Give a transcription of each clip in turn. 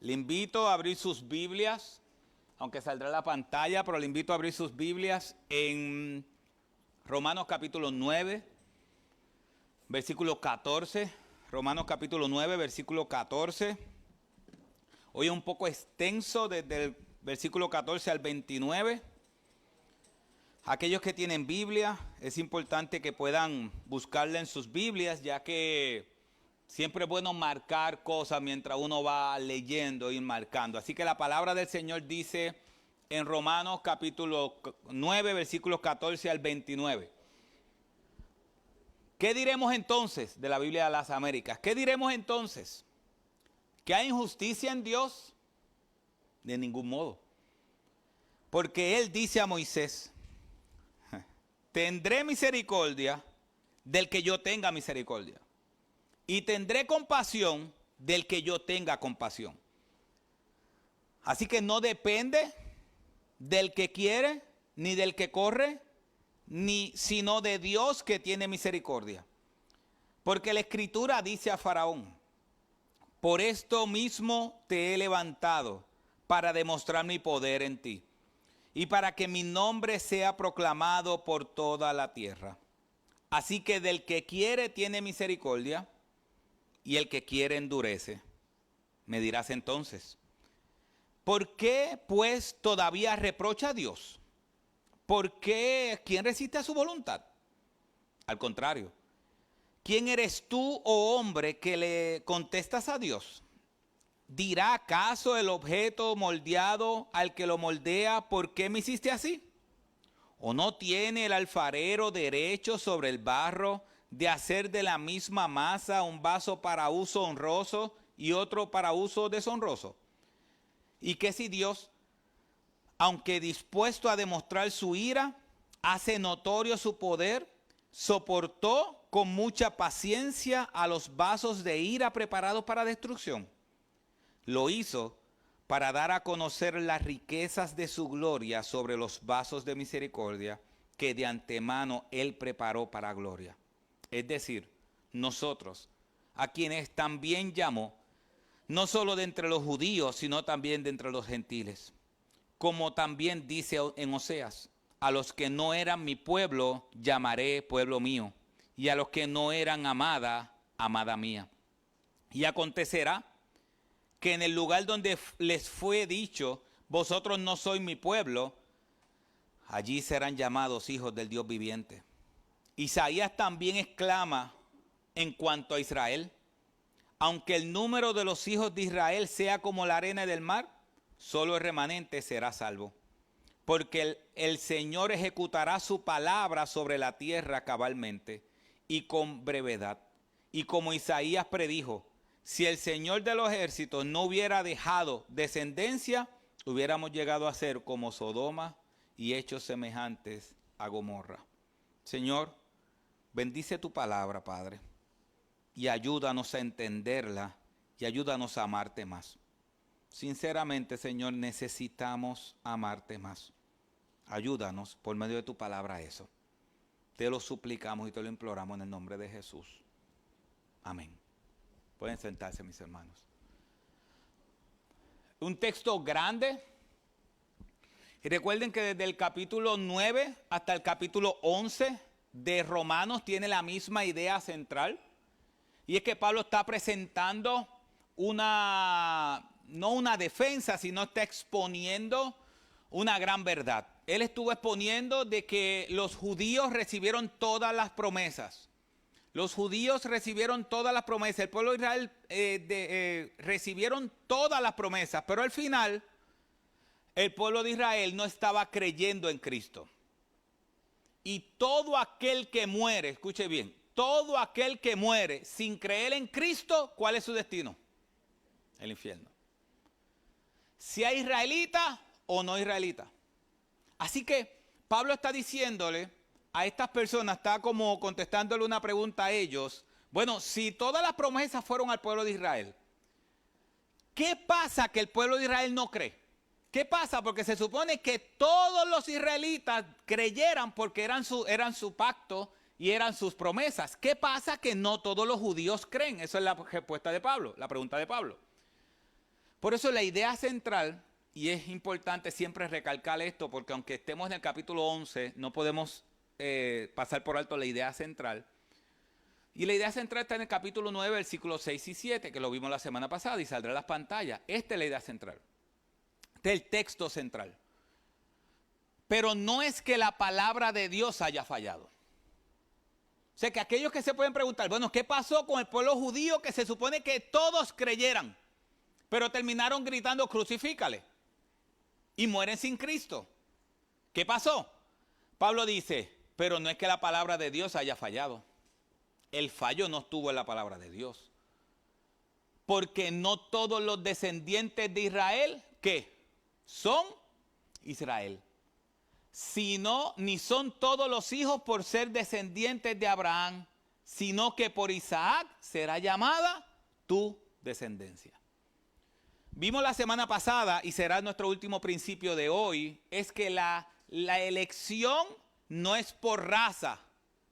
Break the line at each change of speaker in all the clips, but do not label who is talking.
Le invito a abrir sus Biblias, aunque saldrá la pantalla, pero le invito a abrir sus Biblias en Romanos capítulo 9, versículo 14. Romanos capítulo 9, versículo 14. Hoy es un poco extenso desde el versículo 14 al 29. Aquellos que tienen Biblia, es importante que puedan buscarla en sus Biblias, ya que siempre es bueno marcar cosas mientras uno va leyendo y marcando. Así que la palabra del Señor dice en Romanos capítulo 9, versículos 14 al 29. ¿Qué diremos entonces de la Biblia de las Américas? ¿Qué diremos entonces? ¿Que hay injusticia en Dios? De ningún modo. Porque Él dice a Moisés: tendré misericordia del que yo tenga misericordia, y tendré compasión del que yo tenga compasión. Así que no depende del que quiere, ni del que corre, sino de Dios que tiene misericordia. Porque la Escritura dice a Faraón: por esto mismo te he levantado, para demostrar mi poder en ti, y para que mi nombre sea proclamado por toda la tierra. Así que del que quiere tiene misericordia, y el que quiere endurece. Me dirás entonces: ¿por qué pues todavía reprocha a Dios? ¿Por qué? ¿Quién resiste a su voluntad? Al contrario, ¿quién eres tú, oh hombre, que le contestas a Dios? ¿Dirá acaso el objeto moldeado al que lo moldea: ¿por qué me hiciste así? ¿O no tiene el alfarero derecho sobre el barro de hacer de la misma masa un vaso para uso honroso y otro para uso deshonroso? ¿Y qué si Dios, aunque dispuesto a demostrar su ira, hace notorio su poder, soportó con mucha paciencia a los vasos de ira preparados para destrucción? Lo hizo para dar a conocer las riquezas de su gloria sobre los vasos de misericordia que de antemano Él preparó para gloria. Es decir, nosotros, a quienes también llamó, no solo de entre los judíos, sino también de entre los gentiles. Como también dice en Oseas: a los que no eran mi pueblo llamaré pueblo mío, y a los que no eran amada, amada mía. Y acontecerá que en el lugar donde les fue dicho: vosotros no sois mi pueblo, allí serán llamados hijos del Dios viviente. Isaías también exclama en cuanto a Israel: aunque el número de los hijos de Israel sea como la arena del mar, solo el remanente será salvo. Porque el Señor ejecutará su palabra sobre la tierra cabalmente y con brevedad. Y como Isaías predijo, si el Señor de los ejércitos no hubiera dejado descendencia, hubiéramos llegado a ser como Sodoma y hechos semejantes a Gomorra. Señor, bendice tu palabra, Padre, y ayúdanos a entenderla y ayúdanos a amarte más. Sinceramente, Señor, necesitamos amarte más. Ayúdanos por medio de tu palabra a eso. Te lo suplicamos y te lo imploramos en el nombre de Jesús. Amén. Pueden sentarse, mis hermanos. Un texto grande. Y recuerden que desde el capítulo 9 hasta el capítulo 11 de Romanos tiene la misma idea central. Y es que Pablo está presentando no una defensa, sino está exponiendo una gran verdad. Él estuvo exponiendo de que los judíos recibieron todas las promesas. Los judíos recibieron todas las promesas. El pueblo de Israel recibieron todas las promesas. Pero al final, el pueblo de Israel no estaba creyendo en Cristo. Y todo aquel que muere, escuche bien, todo aquel que muere sin creer en Cristo, ¿cuál es su destino? El infierno. Sea israelita o no israelita. Así que Pablo está diciéndole a estas personas, está como contestándole una pregunta a ellos. Bueno, si todas las promesas fueron al pueblo de Israel, ¿qué pasa que el pueblo de Israel no cree? ¿Qué pasa? Porque se supone que todos los israelitas creyeran porque eran su pacto y eran sus promesas. ¿Qué pasa? Que no todos los judíos creen. Esa es la respuesta de Pablo, la pregunta de Pablo. Por eso la idea central, y es importante siempre recalcar esto, porque aunque estemos en el capítulo 11, no podemos pasar por alto la idea central. Y la idea central está en el capítulo 9, versículos 6 y 7, que lo vimos la semana pasada y saldrá en las pantallas. Esta es la idea central. Este es el texto central. Pero no es que la palabra de Dios haya fallado. O sea, que aquellos que se pueden preguntar, bueno, ¿qué pasó con el pueblo judío que se supone que todos creyeran, pero terminaron gritando, crucifícale, y mueren sin Cristo? ¿Qué pasó? Pablo dice, pero no es que la palabra de Dios haya fallado. El fallo no estuvo en la palabra de Dios. Porque no todos los descendientes de Israel, ¿qué? Son Israel. Sino, ni son todos los hijos por ser descendientes de Abraham, sino que por Isaac será llamada tu descendencia. Vimos la semana pasada, y será nuestro último principio de hoy, es que la elección no es por raza,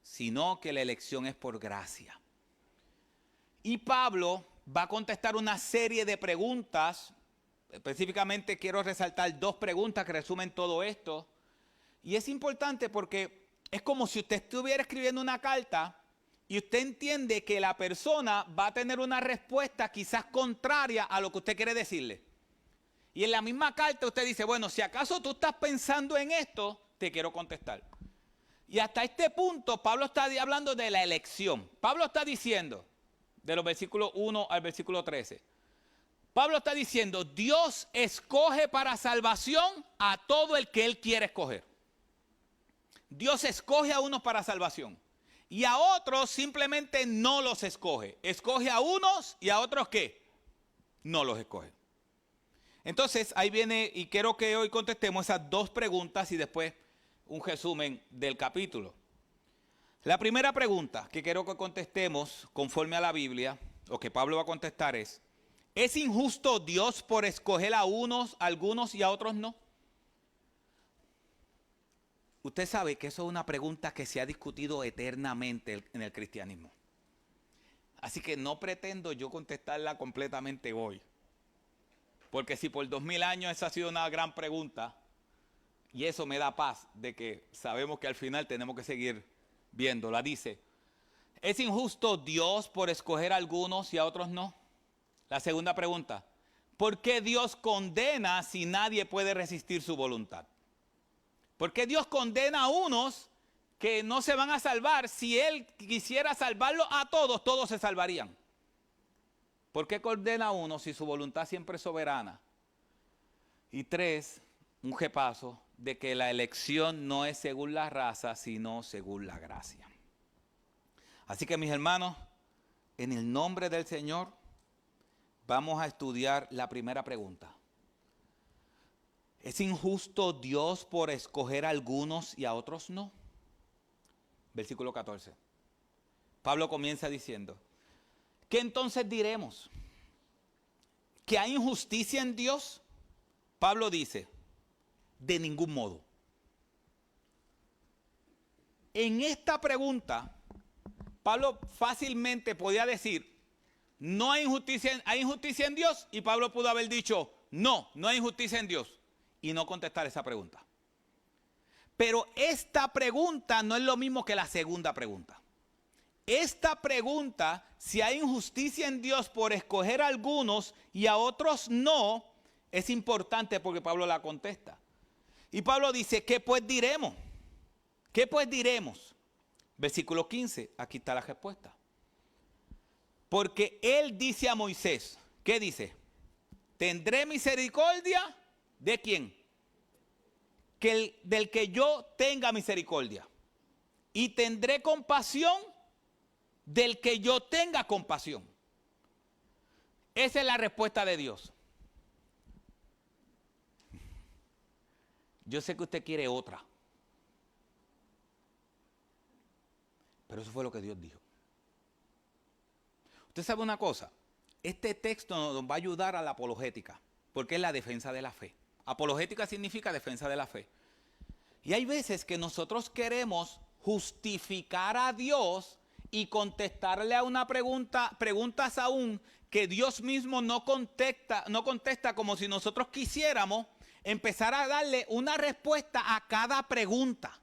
sino que la elección es por gracia. Y Pablo va a contestar una serie de preguntas. Específicamente quiero resaltar 2 preguntas que resumen todo esto. Y es importante porque es como si usted estuviera escribiendo una carta y usted entiende que la persona va a tener una respuesta quizás contraria a lo que usted quiere decirle. Y en la misma carta usted dice, bueno, si acaso tú estás pensando en esto, te quiero contestar. Y hasta este punto Pablo está hablando de la elección. Pablo está diciendo, de los versículos 1 al versículo 13, Pablo está diciendo, Dios escoge para salvación a todo el que Él quiere escoger. Dios escoge a unos para salvación y a otros simplemente no los escoge. Escoge a unos y a otros ¿qué? No los escoge. Entonces ahí viene, y quiero que hoy contestemos esas 2 preguntas y después un resumen del capítulo. La primera pregunta que quiero que contestemos conforme a la Biblia, o que Pablo va a contestar ¿es injusto Dios por escoger a algunos y a otros no? Usted sabe que eso es una pregunta que se ha discutido eternamente en el cristianismo. Así que no pretendo yo contestarla completamente hoy. Porque si por 2000 años esa ha sido una gran pregunta, y eso me da paz de que sabemos que al final tenemos que seguir viéndola. Dice, ¿es injusto Dios por escoger a algunos y a otros no? La segunda pregunta, ¿por qué Dios condena si nadie puede resistir su voluntad? ¿Por qué Dios condena a unos que no se van a salvar? Si Él quisiera salvarlos a todos, todos se salvarían. ¿Por qué condena a unos si su voluntad siempre es soberana? Y 3, un repaso de que la elección no es según la raza, sino según la gracia. Así que mis hermanos, en el nombre del Señor, vamos a estudiar la primera pregunta. ¿Es injusto Dios por escoger a algunos y a otros no? Versículo 14. Pablo comienza diciendo, ¿qué entonces diremos? ¿Que hay injusticia en Dios? Pablo dice, de ningún modo. En esta pregunta, Pablo fácilmente podía decir, no hay injusticia en Dios, y Pablo pudo haber dicho, no hay injusticia en Dios, y no contestar esa pregunta. Pero esta pregunta no es lo mismo que la segunda pregunta. Esta pregunta, si hay injusticia en Dios por escoger a algunos y a otros no, es importante porque Pablo la contesta. Y Pablo dice, ¿qué pues diremos? ¿Qué pues diremos? Versículo 15, aquí está la respuesta. Porque él dice a Moisés, ¿qué dice? ¿Tendré misericordia de quién? Del que yo tenga misericordia. Y tendré compasión del que yo tenga compasión. Esa es la respuesta de Dios. Yo sé que usted quiere otra. Pero eso fue lo que Dios dijo. Usted sabe una cosa, este texto nos va a ayudar a la apologética, porque es la defensa de la fe. Apologética significa defensa de la fe. Y hay veces que nosotros queremos justificar a Dios y contestarle a una preguntas aún que Dios mismo no contesta como si nosotros quisiéramos, empezar a darle una respuesta a cada pregunta.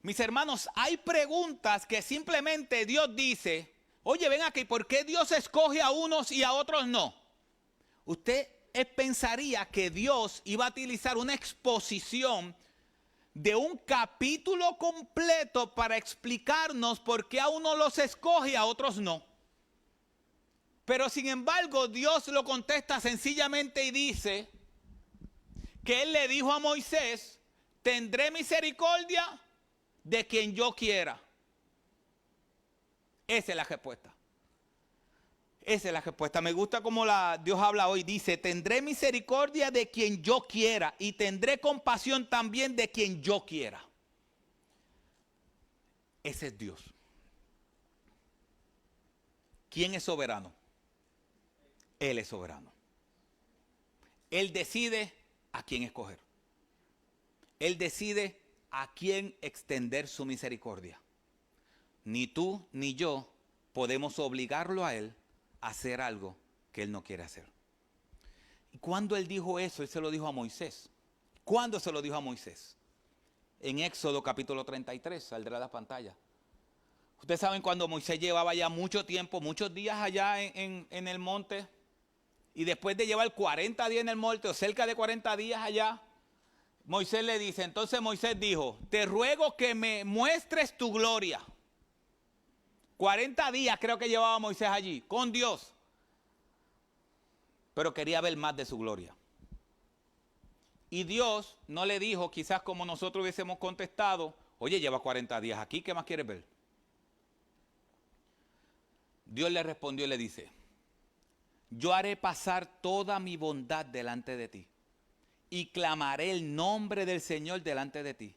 Mis hermanos, hay preguntas que simplemente Dios dice, oye, ven aquí, ¿por qué Dios escoge a unos y a otros no? Usted pensaría que Dios iba a utilizar una exposición de un capítulo completo para explicarnos por qué a unos los escoge y a otros no. Pero sin embargo, Dios lo contesta sencillamente y dice que Él le dijo a Moisés, tendré misericordia de quien yo quiera. Esa es la respuesta. Esa es la respuesta. Me gusta cómo Dios habla hoy. Dice, tendré misericordia de quien yo quiera y tendré compasión también de quien yo quiera. Ese es Dios. ¿Quién es soberano? Él es soberano. Él decide a quién escoger. Él decide a quién extender su misericordia. Ni tú ni yo podemos obligarlo a Él a hacer algo que Él no quiere hacer. Y cuando Él dijo eso, Él se lo dijo a Moisés. ¿Cuándo se lo dijo a Moisés? En Éxodo capítulo 33, saldrá a la pantalla. Ustedes saben cuando Moisés llevaba ya mucho tiempo, muchos días allá en el monte, y después de llevar 40 días en el monte, o cerca de 40 días allá, Moisés le dice, entonces Moisés dijo, te ruego que me muestres tu gloria. 40 días creo que llevaba Moisés allí, con Dios. Pero quería ver más de su gloria. Y Dios no le dijo, quizás como nosotros hubiésemos contestado, oye, lleva 40 días aquí, ¿qué más quieres ver? Dios le respondió y le dice, yo haré pasar toda mi bondad delante de ti y clamaré el nombre del Señor delante de ti.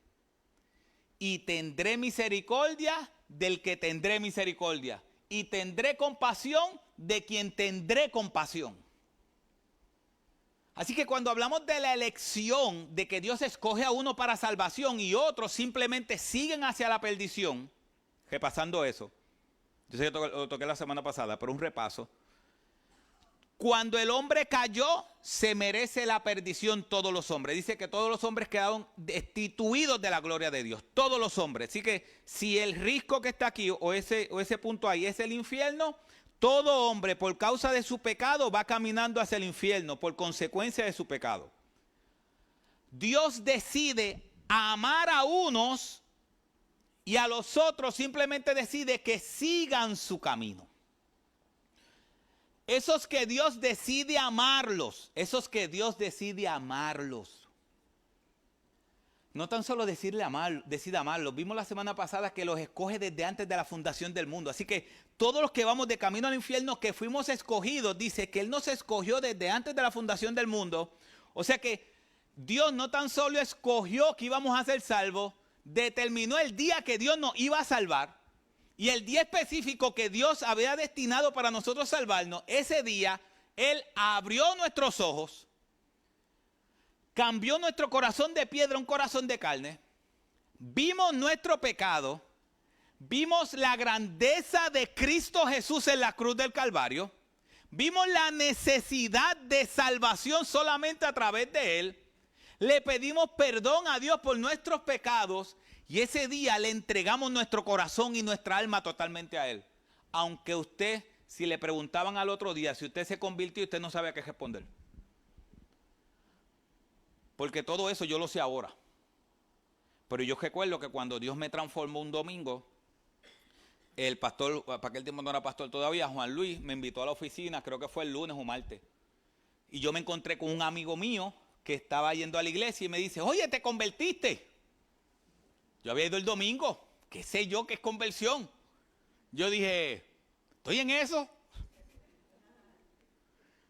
Y tendré misericordia del que tendré misericordia. Y tendré compasión de quien tendré compasión. Así que cuando hablamos de la elección, de que Dios escoge a uno para salvación y otros simplemente siguen hacia la perdición, repasando eso. Yo sé que lo toqué la semana pasada, pero un repaso. Cuando el hombre cayó, se merece la perdición todos los hombres. Dice que todos los hombres quedaron destituidos de la gloria de Dios. Todos los hombres. Así que si el risco que está aquí o ese punto ahí es el infierno, todo hombre por causa de su pecado va caminando hacia el infierno por consecuencia de su pecado. Dios decide amar a unos y a los otros simplemente decide que sigan su camino. Esos que Dios decide amarlos, no tan solo decide amarlos, vimos la semana pasada que los escoge desde antes de la fundación del mundo. Así que todos los que vamos de camino al infierno, que fuimos escogidos, dice que Él nos escogió desde antes de la fundación del mundo. O sea que Dios no tan solo escogió que íbamos a ser salvos, determinó el día que Dios nos iba a salvar. Y el día específico que Dios había destinado para nosotros salvarnos, ese día Él abrió nuestros ojos, cambió nuestro corazón de piedra a un corazón de carne, vimos nuestro pecado, vimos la grandeza de Cristo Jesús en la cruz del Calvario, vimos la necesidad de salvación solamente a través de Él, le pedimos perdón a Dios por nuestros pecados. Y ese día le entregamos nuestro corazón y nuestra alma totalmente a Él. Aunque usted, si le preguntaban al otro día, si usted se convirtió, usted no sabe a qué responder. Porque todo eso yo lo sé ahora. Pero yo recuerdo que cuando Dios me transformó un domingo, el pastor, para aquel tiempo no era pastor todavía, Juan Luis, me invitó a la oficina, creo que fue el lunes o martes. Y yo me encontré con un amigo mío que estaba yendo a la iglesia y me dice, oye, ¿te convertiste? Yo había ido el domingo, qué sé yo qué es conversión. Yo dije, ¿estoy en eso?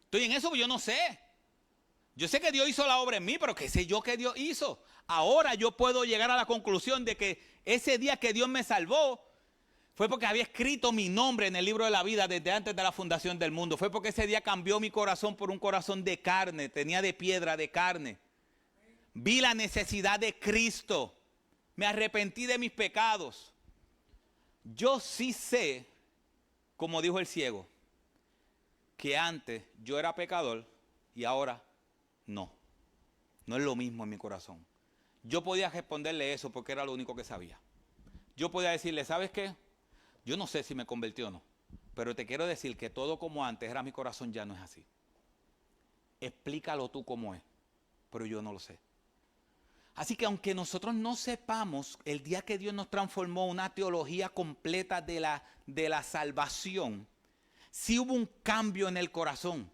Estoy en eso, pero yo no sé. Yo sé que Dios hizo la obra en mí, pero qué sé yo qué Dios hizo. Ahora yo puedo llegar a la conclusión de que ese día que Dios me salvó fue porque había escrito mi nombre en el libro de la vida desde antes de la fundación del mundo. Fue porque ese día cambió mi corazón por un corazón de carne, tenía de piedra, de carne. Vi la necesidad de Cristo. Me arrepentí de mis pecados. Yo sí sé, como dijo el ciego, que antes yo era pecador y ahora no. No es lo mismo en mi corazón. Yo podía responderle eso porque era lo único que sabía. Yo podía decirle, ¿sabes qué? Yo no sé si me convertí o no, pero te quiero decir que todo como antes era mi corazón, ya no es así. Explícalo tú cómo es, pero yo no lo sé. Así que aunque nosotros no sepamos el día que Dios nos transformó una teología completa de la salvación, sí hubo un cambio en el corazón.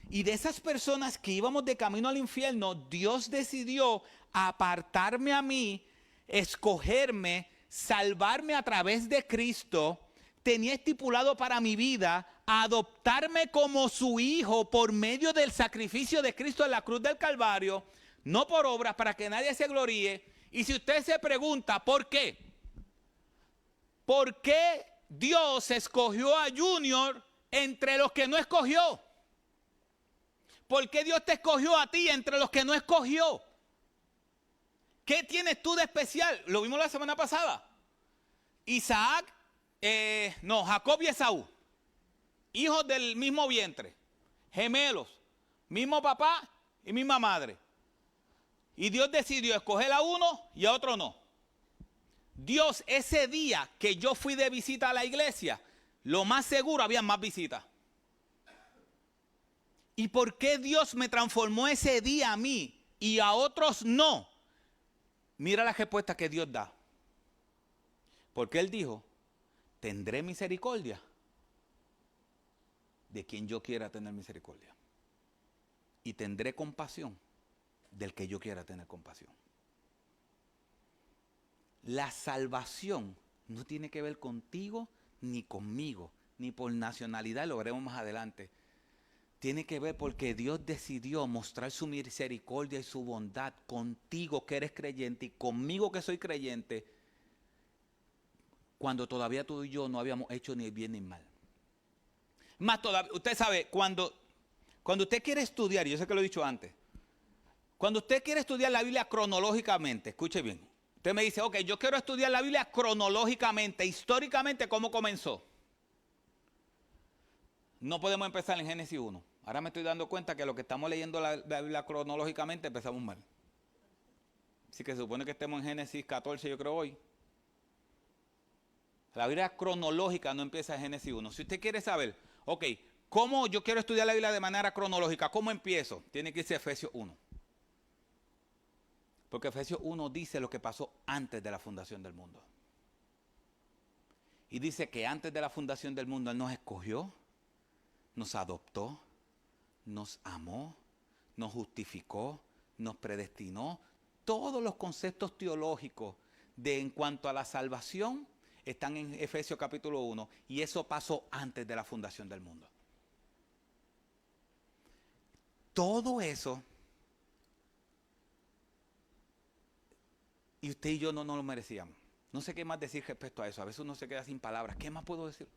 Y de esas personas que íbamos de camino al infierno, Dios decidió apartarme a mí, escogerme, salvarme a través de Cristo. Tenía estipulado para mi vida adoptarme como su hijo por medio del sacrificio de Cristo en la cruz del Calvario, no por obras, para que nadie se gloríe. Y si usted se pregunta, ¿por qué? ¿Por qué Dios escogió a Junior entre los que no escogió? ¿Por qué Dios te escogió a ti entre los que no escogió? ¿Qué tienes tú de especial? Lo vimos la semana pasada. Jacob y Esaú, hijos del mismo vientre, gemelos, mismo papá y misma madre. Y Dios decidió escoger a uno y a otro no. Dios, ese día que yo fui de visita a la iglesia, lo más seguro había más visitas. ¿Y por qué Dios me transformó ese día a mí y a otros no? Mira la respuesta que Dios da. Porque Él dijo, tendré misericordia de quien yo quiera tener misericordia. Y tendré compasión del que yo quiera tener compasión. La salvación no tiene que ver contigo ni conmigo, ni por nacionalidad, lo veremos más adelante. Tiene que ver porque Dios decidió mostrar su misericordia y su bondad contigo que eres creyente y conmigo que soy creyente, cuando todavía tú y yo no habíamos hecho ni bien ni mal. Más todavía, usted sabe, cuando usted quiere estudiar, y yo sé que lo he dicho antes, cuando usted quiere estudiar la Biblia cronológicamente, escuche bien, usted me dice, ok, yo quiero estudiar la Biblia cronológicamente, históricamente, ¿cómo comenzó? No podemos empezar en Génesis 1. Ahora me estoy dando cuenta que lo que estamos leyendo la Biblia cronológicamente empezamos mal. Así que se supone que estemos en Génesis 14, yo creo hoy. La Biblia cronológica no empieza en Génesis 1. Si usted quiere saber, ok, ¿cómo yo quiero estudiar la Biblia de manera cronológica? ¿Cómo empiezo? Tiene que irse a Efesios 1. Porque Efesios 1 dice lo que pasó antes de la fundación del mundo. Y dice que antes de la fundación del mundo Él nos escogió, nos adoptó, nos amó, nos justificó, nos predestinó. Todos los conceptos teológicos en cuanto a la salvación están en Efesios capítulo 1 y eso pasó antes de la fundación del mundo. Todo eso, y usted y yo no lo merecíamos. No sé qué más decir respecto a eso. A veces uno se queda sin palabras. ¿Qué más puedo decir?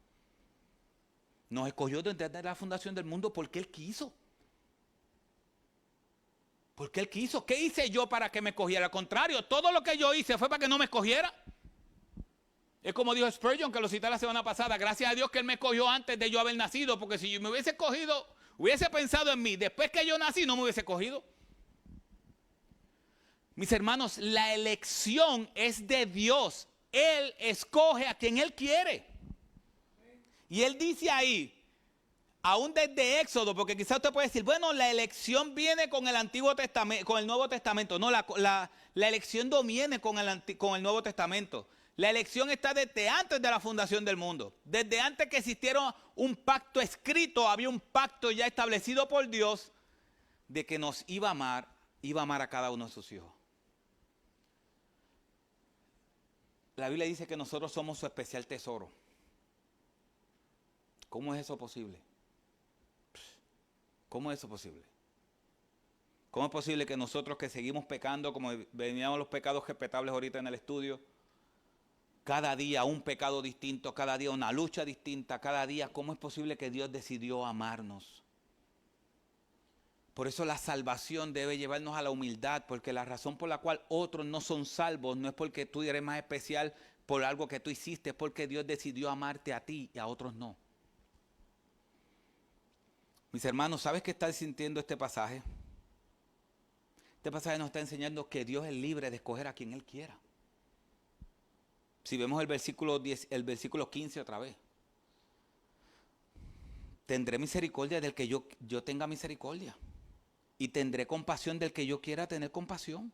Nos escogió desde la fundación del mundo porque Él quiso. Porque Él quiso. ¿Qué hice yo para que me escogiera? Al contrario, todo lo que yo hice fue para que no me escogiera. Es como dijo Spurgeon, que lo cité la semana pasada. Gracias a Dios que Él me escogió antes de yo haber nacido. Porque si yo me hubiese escogido, hubiese pensado en mí después que yo nací, no me hubiese escogido. Mis hermanos, la elección es de Dios. Él escoge a quien Él quiere. Y Él dice ahí, aún desde Éxodo, porque quizás usted puede decir, bueno, la elección viene con el Antiguo Testamento, con el Nuevo Testamento. No, la elección no viene con el Nuevo Testamento. La elección está desde antes de la fundación del mundo. Desde antes que existiera un pacto escrito, había un pacto ya establecido por Dios de que nos iba a amar a cada uno de sus hijos. La Biblia dice que nosotros somos su especial tesoro. ¿Cómo es eso posible? ¿Cómo es eso posible? ¿Cómo es posible que nosotros que seguimos pecando, como veníamos los pecados respetables ahorita en el estudio, cada día un pecado distinto, cada día una lucha distinta, cada día, ¿cómo es posible que Dios decidió amarnos? Por eso la salvación debe llevarnos a la humildad, porque la razón por la cual otros no son salvos no es porque tú eres más especial por algo que tú hiciste, es porque Dios decidió amarte a ti y a otros no. Mis hermanos, ¿sabes qué está sintiendo este pasaje? Este pasaje nos está enseñando que Dios es libre de escoger a quien Él quiera. Si vemos el versículo 10, el versículo 15 otra vez. Tendré misericordia del que yo tenga misericordia. Y tendré compasión del que yo quiera tener compasión.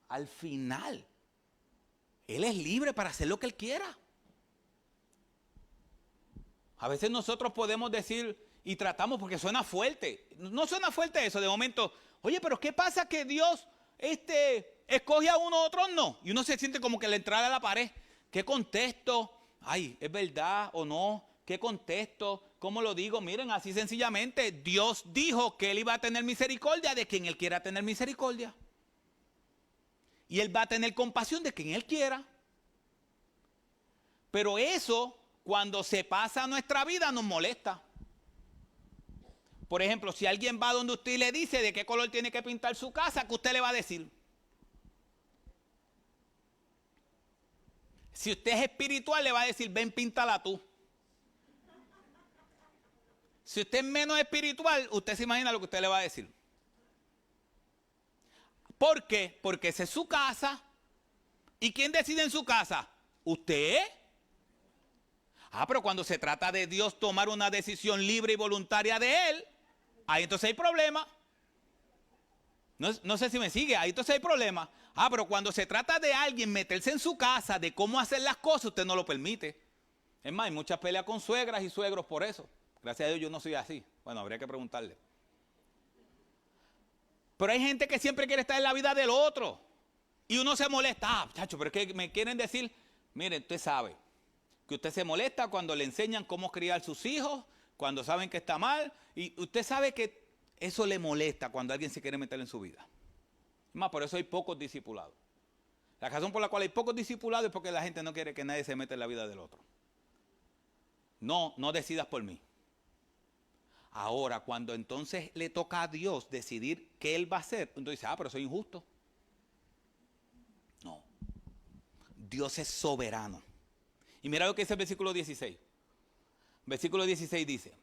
Al final, Él es libre para hacer lo que Él quiera. A veces nosotros podemos decir y tratamos porque suena fuerte. No suena fuerte eso de momento. Oye, pero ¿qué pasa que Dios escoge a uno, a otros no? Y uno se siente como que le entrara a la pared. ¿Qué contesto? Ay, ¿es verdad o no? ¿Qué contesto? ¿Cómo lo digo? Miren, así sencillamente, Dios dijo que Él iba a tener misericordia de quien Él quiera tener misericordia. Y Él va a tener compasión de quien Él quiera. Pero eso, cuando se pasa a nuestra vida, nos molesta. Por ejemplo, si alguien va donde usted y le dice de qué color tiene que pintar su casa, ¿qué usted le va a decir? Si usted es espiritual, le va a decir, ven, píntala tú. Si usted es menos espiritual, usted se imagina lo que usted le va a decir. ¿Por qué? Porque esa es su casa. ¿Y quién decide en su casa? ¿Usted? Pero cuando se trata de Dios tomar una decisión libre y voluntaria de Él, ahí entonces hay problema. No sé si me sigue, ahí entonces hay problema. Pero cuando se trata de alguien meterse en su casa, de cómo hacer las cosas, usted no lo permite. Es más, hay muchas peleas con suegras y suegros por eso. Gracias a Dios yo no soy así. Bueno, habría que preguntarle. Pero hay gente que siempre quiere estar en la vida del otro. Y uno se molesta. Chacho, pero es que me quieren decir, miren, usted sabe que usted se molesta cuando le enseñan cómo criar sus hijos, cuando saben que está mal. Y usted sabe que eso le molesta cuando alguien se quiere meter en su vida. Es más, por eso hay pocos discipulados. La razón por la cual hay pocos discipulados es porque la gente no quiere que nadie se meta en la vida del otro. No decidas por mí. Ahora, cuando entonces le toca a Dios decidir qué Él va a hacer, entonces dice, pero soy injusto. No. Dios es soberano. Y mira lo que dice el versículo 16. Versículo 16 dice,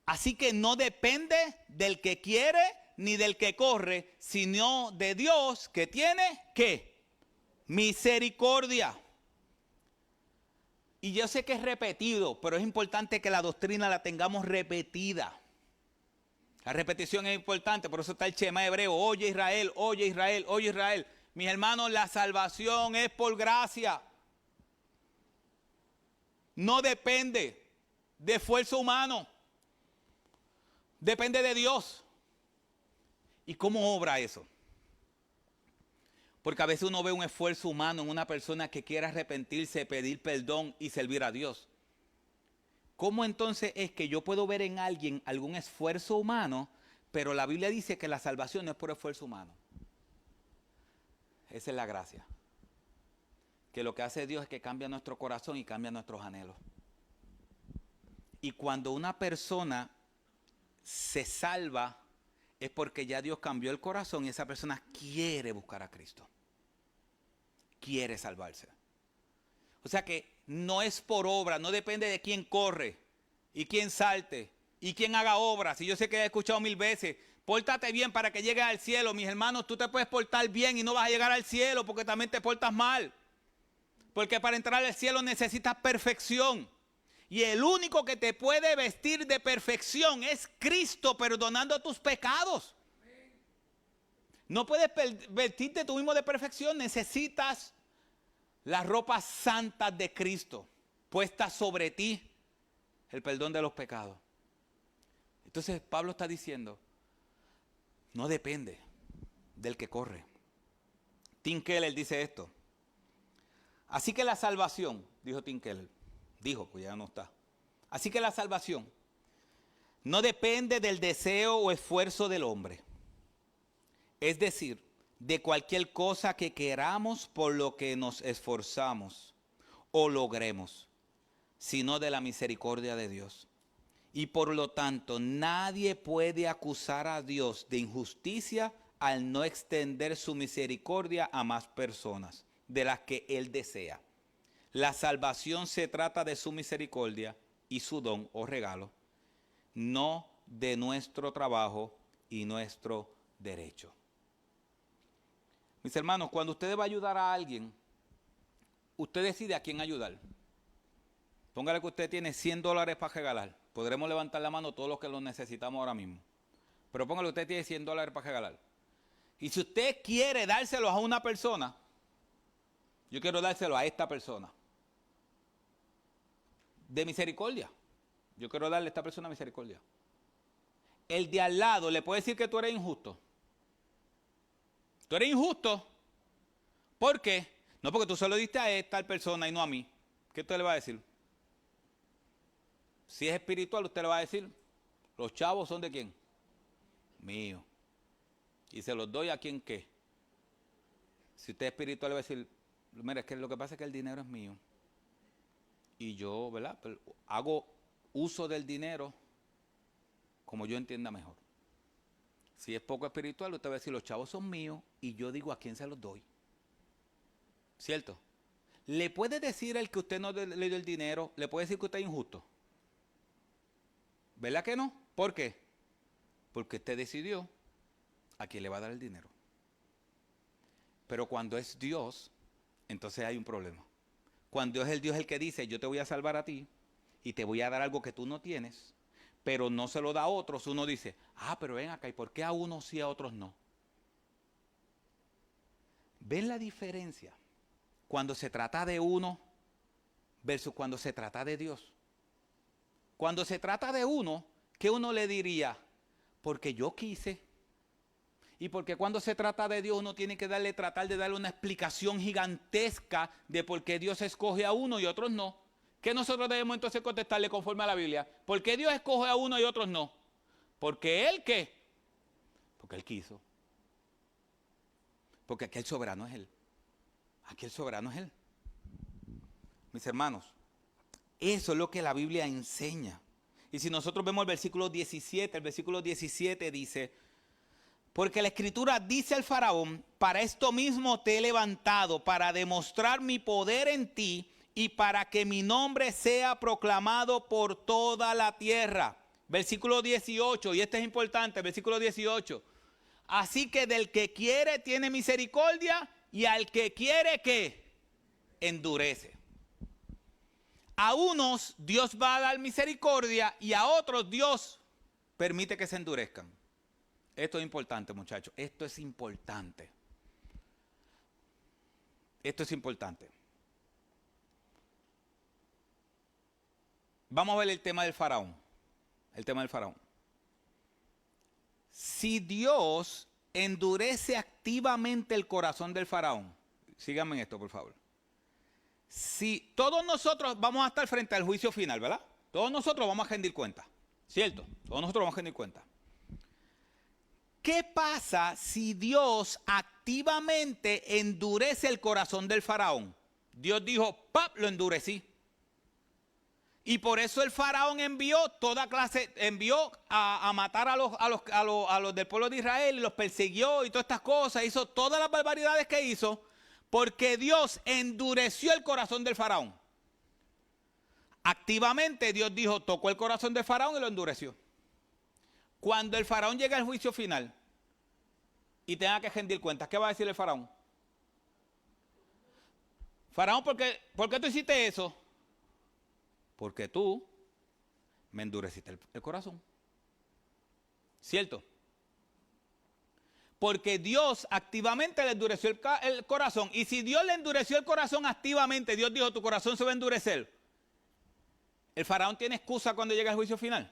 así que no depende del que quiere ni del que corre, sino de Dios que tiene, ¿qué? Misericordia. Y yo sé que es repetido, pero es importante que la doctrina la tengamos repetida. La repetición es importante, por eso está el Shema hebreo. Oye Israel, oye Israel, oye Israel. Mis hermanos, la salvación es por gracia. No depende de esfuerzo humano. Depende de Dios. ¿Y cómo obra eso? Porque a veces uno ve un esfuerzo humano en una persona que quiera arrepentirse, pedir perdón y servir a Dios. ¿Cómo entonces es que yo puedo ver en alguien algún esfuerzo humano, pero la Biblia dice que la salvación no es por esfuerzo humano? Esa es la gracia. Que lo que hace Dios es que cambia nuestro corazón y cambia nuestros anhelos. Y cuando una persona se salva, es porque ya Dios cambió el corazón y esa persona quiere buscar a Cristo. Quiere salvarse. O sea que no es por obra, no depende de quién corre y quién salte y quién haga obras. Y yo sé que he escuchado 1000 veces, pórtate bien para que llegues al cielo. Mis hermanos, tú te puedes portar bien y no vas a llegar al cielo porque también te portas mal. Porque para entrar al cielo necesitas perfección. Y el único que te puede vestir de perfección es Cristo perdonando tus pecados. No puedes vestirte tú mismo de perfección, necesitas las ropas santas de Cristo puestas sobre ti, el perdón de los pecados. Entonces Pablo está diciendo, no depende del que corre. Tim Keller dice esto. Así que la salvación, dijo Tim Keller, pues ya no está. Así que la salvación no depende del deseo o esfuerzo del hombre. Es decir, de cualquier cosa que queramos por lo que nos esforzamos o logremos, sino de la misericordia de Dios. Y por lo tanto, nadie puede acusar a Dios de injusticia al no extender su misericordia a más personas de las que Él desea. La salvación se trata de su misericordia y su don o regalo, no de nuestro trabajo y nuestro derecho. Mis hermanos, cuando usted va a ayudar a alguien, usted decide a quién ayudar. Póngale que usted tiene $100 para regalar. Podremos levantar la mano todos los que lo necesitamos ahora mismo. Pero póngale que usted tiene $100 para regalar. Y si usted quiere dárselos a una persona, yo quiero dárselo a esta persona. De misericordia. Yo quiero darle a esta persona misericordia. El de al lado le puede decir que tú eres injusto. Tú eres injusto. ¿Por qué? No, porque tú se lo diste a esta persona y no a mí. ¿Qué usted le va a decir? Si es espiritual, usted le va a decir, los chavos son de quién? Mío. Y se los doy a quien qué. Si usted es espiritual, le va a decir, mira, es que lo que pasa es que el dinero es mío. Y yo, ¿verdad? Pero hago uso del dinero como yo entienda mejor. Si es poco espiritual, usted va a decir, los chavos son míos y yo digo a quién se los doy. ¿Cierto? ¿Le puede decir el que usted no le dio el dinero, le puede decir que usted es injusto? ¿Verdad que no? ¿Por qué? Porque usted decidió a quién le va a dar el dinero. Pero cuando es Dios, entonces hay un problema. Cuando es el Dios el que dice, yo te voy a salvar a ti y te voy a dar algo que tú no tienes, pero no se lo da a otros, uno dice, pero ven acá, ¿y por qué a unos sí, a otros no? ¿Ven la diferencia? Cuando se trata de uno versus cuando se trata de Dios. Cuando se trata de uno, ¿qué uno le diría? Porque yo quise. Y porque cuando se trata de Dios uno tiene que tratar de darle una explicación gigantesca de por qué Dios escoge a uno y a otros no. ¿Qué nosotros debemos entonces contestarle conforme a la Biblia? ¿Por qué Dios escoge a uno y a otros no? ¿Porque Él qué? Porque Él quiso. Porque aquí el soberano es Él. Aquí el soberano es Él. Mis hermanos, eso es lo que la Biblia enseña. Y si nosotros vemos el versículo 17 dice, porque la Escritura dice al Faraón, para esto mismo te he levantado, para demostrar mi poder en ti y para que mi nombre sea proclamado por toda la tierra. Versículo 18, y este es importante, versículo 18. Así que del que quiere tiene misericordia y al que quiere, ¿qué? Endurece. A unos Dios va a dar misericordia y a otros Dios permite que se endurezcan. Esto es importante, muchachos. Esto es importante. Esto es importante. Vamos a ver el tema del faraón. El tema del faraón. Si Dios endurece activamente el corazón del faraón, síganme en esto, por favor. Si todos nosotros vamos a estar frente al juicio final, ¿verdad? Todos nosotros vamos a rendir cuenta, ¿cierto? Todos nosotros vamos a rendir cuenta. ¿Qué pasa si Dios activamente endurece el corazón del faraón? Dios dijo, ¡pap!, lo endurecí. Y por eso el faraón envió a matar a los del pueblo de Israel y los persiguió y todas estas cosas, hizo todas las barbaridades que hizo, porque Dios endureció el corazón del faraón. Activamente Dios dijo, tocó el corazón del faraón y lo endureció. Cuando el faraón llega al juicio final y tenga que rendir cuentas, ¿qué va a decir el faraón? Faraón, ¿por qué tú hiciste eso? Porque tú me endureciste el corazón. ¿Cierto? Porque Dios activamente le endureció el corazón. Y si Dios le endureció el corazón activamente, Dios dijo, tu corazón se va a endurecer. ¿El faraón tiene excusa cuando llega al juicio final?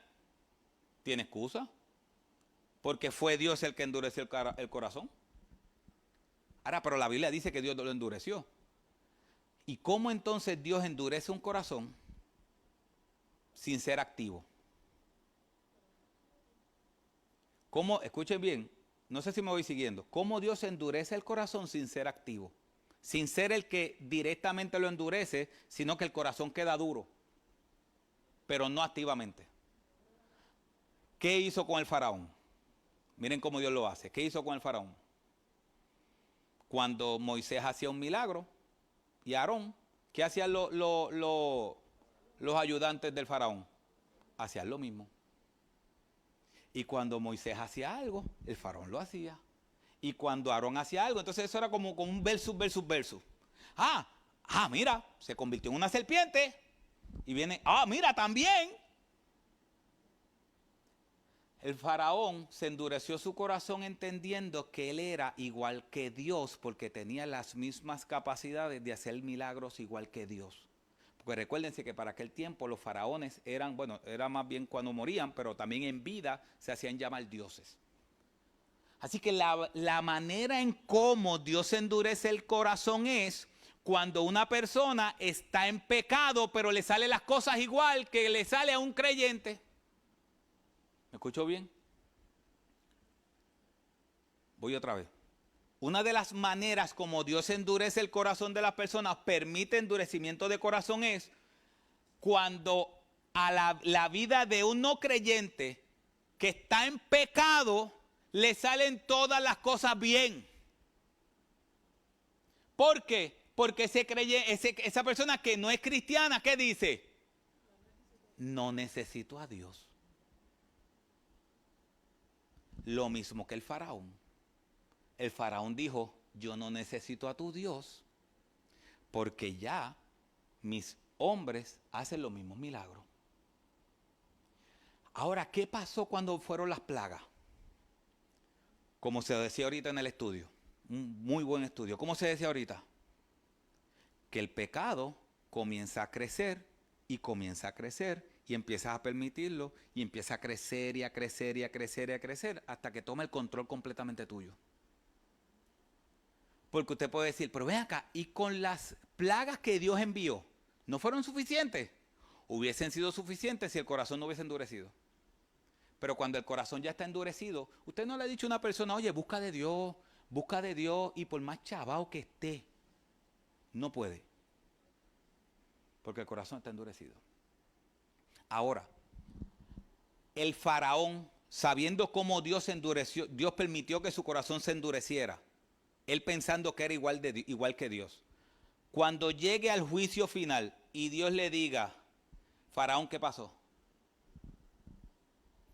¿Tiene excusa? Porque fue Dios el que endureció el corazón. Ahora, pero la Biblia dice que Dios lo endureció. ¿Y cómo entonces Dios endurece un corazón sin ser activo? ¿Cómo? Escuchen bien, no sé si me voy siguiendo. ¿Cómo Dios endurece el corazón sin ser activo? Sin ser el que directamente lo endurece, sino que el corazón queda duro, pero no activamente. ¿Qué hizo con el faraón? Miren cómo Dios lo hace. ¿Qué hizo con el faraón? Cuando Moisés hacía un milagro y Aarón, ¿Qué hacían los ayudantes del faraón? Hacían lo mismo. Y cuando Moisés hacía algo, el faraón lo hacía. Y cuando Aarón hacía algo, entonces eso era como un versus. Mira, se convirtió en una serpiente. Y viene, mira, también. El faraón se endureció su corazón entendiendo que él era igual que Dios porque tenía las mismas capacidades de hacer milagros igual que Dios. Porque recuérdense que para aquel tiempo los faraones eran, era más bien cuando morían, pero también en vida se hacían llamar dioses. Así que la manera en cómo Dios endurece el corazón es cuando una persona está en pecado, pero le salen las cosas igual que le sale a un creyente. ¿Me escuchó bien? Voy otra vez. Una de las maneras como Dios endurece el corazón de las personas, permite endurecimiento de corazón, es cuando a la vida de un no creyente que está en pecado le salen todas las cosas bien. ¿Por qué? Porque esa persona que no es cristiana, ¿qué dice? No necesito a Dios. Lo mismo que el faraón. El faraón dijo, yo no necesito a tu Dios porque ya mis hombres hacen los mismos milagros. Ahora, ¿qué pasó cuando fueron las plagas? Como se decía ahorita en el estudio, un muy buen estudio. ¿Cómo se decía ahorita? Que el pecado comienza a crecer y comienza a crecer y empiezas a permitirlo y empieza a crecer y a crecer y a crecer y a crecer hasta que toma el control completamente tuyo. Porque usted puede decir, pero ven acá, y con las plagas que Dios envió, ¿no fueron suficientes? Hubiesen sido suficientes si el corazón no hubiese endurecido. Pero cuando el corazón ya está endurecido, usted no le ha dicho a una persona, oye, busca de Dios, y por más chavao que esté, no puede. Porque el corazón está endurecido. Ahora, el faraón, sabiendo cómo Dios permitió que su corazón se endureciera, él pensando que era igual que Dios. Cuando llegue al juicio final y Dios le diga, faraón, ¿qué pasó?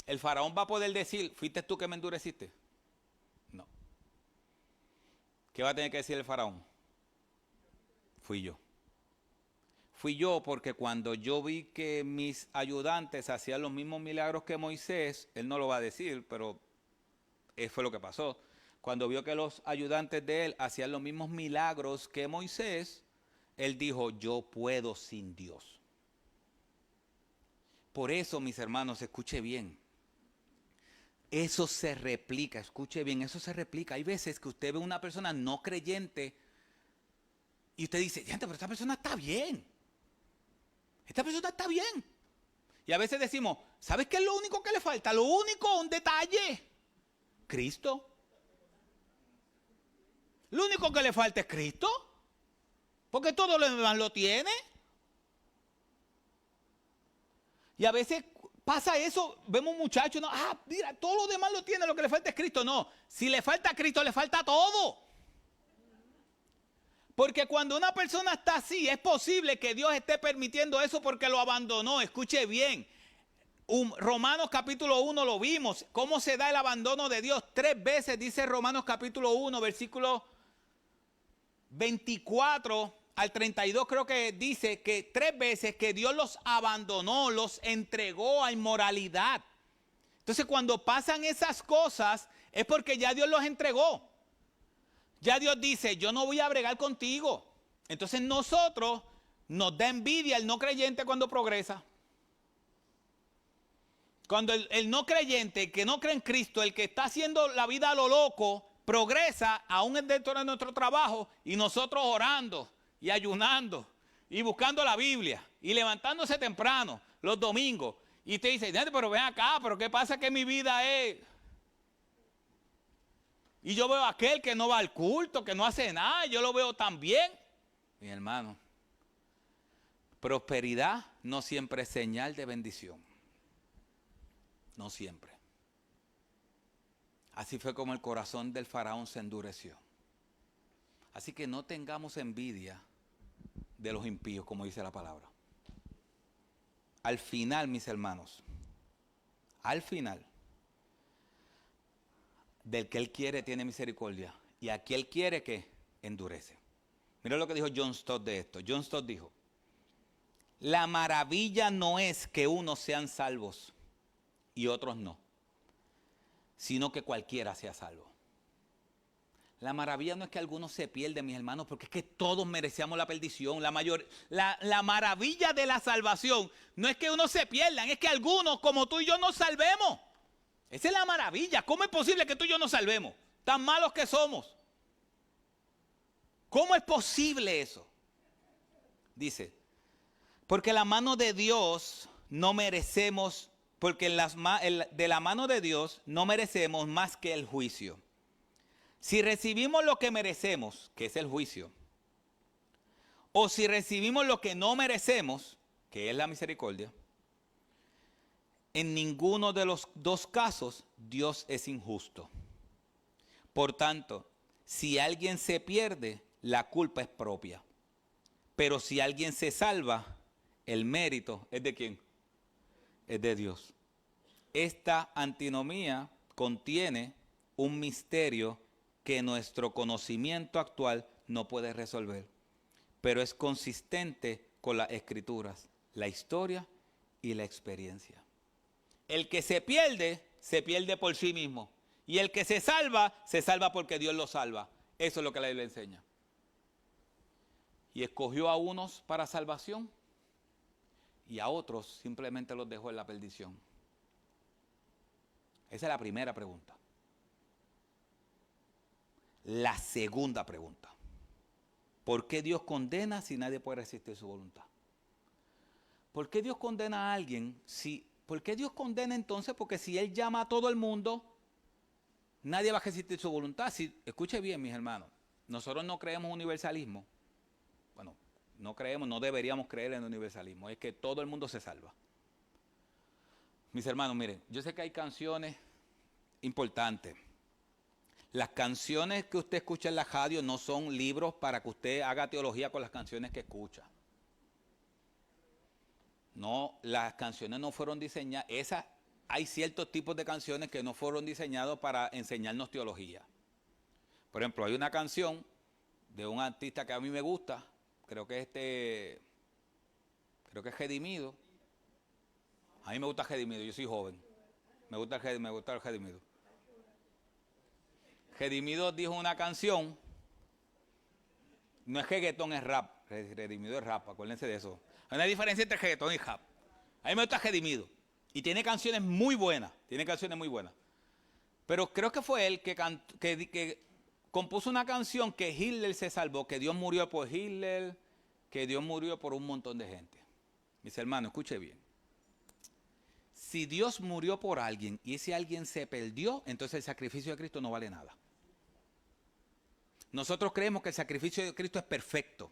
¿El faraón va a poder decir, fuiste tú que me endureciste? No. ¿Qué va a tener que decir el faraón? Fui yo. Fui yo porque cuando yo vi que mis ayudantes hacían los mismos milagros que Moisés, él no lo va a decir, pero eso fue lo que pasó. Cuando vio que los ayudantes de él hacían los mismos milagros que Moisés, él dijo, yo puedo sin Dios. Por eso, mis hermanos, escuche bien. Eso se replica, escuche bien, eso se replica. Hay veces que usted ve una persona no creyente y usted dice, gente, pero esta persona está bien. Esta persona está bien. Y a veces decimos, ¿sabes qué es lo único que le falta? Lo único, un detalle. Cristo. Lo único que le falta es Cristo. Porque todo lo demás lo tiene. Y a veces pasa eso, vemos muchachos, no, mira, todo lo demás lo tiene, lo que le falta es Cristo. No, si le falta a Cristo, le falta todo. Porque cuando una persona está así, es posible que Dios esté permitiendo eso porque lo abandonó. Escuche bien. Romanos capítulo 1 lo vimos. ¿Cómo se da el abandono de Dios? 3 veces dice Romanos capítulo 1, versículo 24 al 32, creo que dice que 3 veces que Dios los abandonó, los entregó a inmoralidad. Entonces cuando pasan esas cosas es porque ya Dios los entregó. Ya Dios dice, yo no voy a bregar contigo. Entonces nosotros nos da envidia el no creyente cuando progresa. Cuando el no creyente, que no cree en Cristo, el que está haciendo la vida a lo loco, progresa aún dentro de nuestro trabajo y nosotros orando y ayunando y buscando la Biblia y levantándose temprano los domingos. Y te dice, pero ven acá, pero ¿qué pasa que mi vida es? Y yo veo a aquel que no va al culto, que no hace nada, yo lo veo tan bien. Mi hermano, prosperidad no siempre es señal de bendición. No siempre. Así fue como el corazón del faraón se endureció. Así que no tengamos envidia de los impíos, como dice la palabra. Al final, mis hermanos, al final, del que Él quiere tiene misericordia, y a quien Él quiere que endurece. Mira lo que dijo John Stott de esto. John Stott dijo: la maravilla no es que unos sean salvos y otros no, sino que cualquiera sea salvo. La maravilla no es que algunos se pierden, mis hermanos, porque es que todos merecíamos la perdición. La maravilla de la salvación no es que unos se pierdan, es que algunos, como tú y yo, nos salvemos. Esa es la maravilla. ¿Cómo es posible que tú y yo nos salvemos? Tan malos que somos. ¿Cómo es posible eso? Dice, porque la mano de Dios no merecemos, porque de la mano de Dios no merecemos más que el juicio. Si recibimos lo que merecemos, que es el juicio, o si recibimos lo que no merecemos, que es la misericordia, en ninguno de los dos casos Dios es injusto. Por tanto, si alguien se pierde, la culpa es propia. Pero si alguien se salva, el mérito es ¿de quién? Es de Dios. Esta antinomía contiene un misterio que nuestro conocimiento actual no puede resolver, pero es consistente con las Escrituras, la historia y la experiencia. El que se pierde por sí mismo. Y el que se salva porque Dios lo salva. Eso es lo que la Biblia enseña. Y escogió a unos para salvación y a otros simplemente los dejó en la perdición. Esa es la primera pregunta. La segunda pregunta: ¿por qué Dios condena si nadie puede resistir su voluntad? ¿Por qué Dios condena a alguien? ¿Por qué Dios condena entonces? Porque si Él llama a todo el mundo, nadie va a resistir su voluntad. Escuche bien, mis hermanos, nosotros no creemos universalismo. Bueno, no deberíamos creer en el universalismo. Es que todo el mundo se salva. Mis hermanos, miren, yo sé que hay canciones importantes. Las canciones que usted escucha en la radio no son libros para que usted haga teología con las canciones que escucha. No, las canciones no fueron diseñadas. Hay ciertos tipos de canciones que no fueron diseñados para enseñarnos teología. Por ejemplo, hay una canción de un artista que a mí me gusta, creo que es Redimido. A mí me gusta Redimido, yo soy joven. Me gusta el Redimido. Redimido dijo una canción, no es reggaetón, es rap. Redimido es rap, acuérdense de eso. Hay una diferencia entre reggaetón y rap. A mí me gusta Redimido. Y tiene canciones muy buenas. Pero creo que fue él que compuso una canción que Hitler se salvó, que Dios murió por Hitler, que Dios murió por un montón de gente. Mis hermanos, escuche bien. Si Dios murió por alguien y ese alguien se perdió, entonces el sacrificio de Cristo no vale nada. Nosotros creemos que el sacrificio de Cristo es perfecto.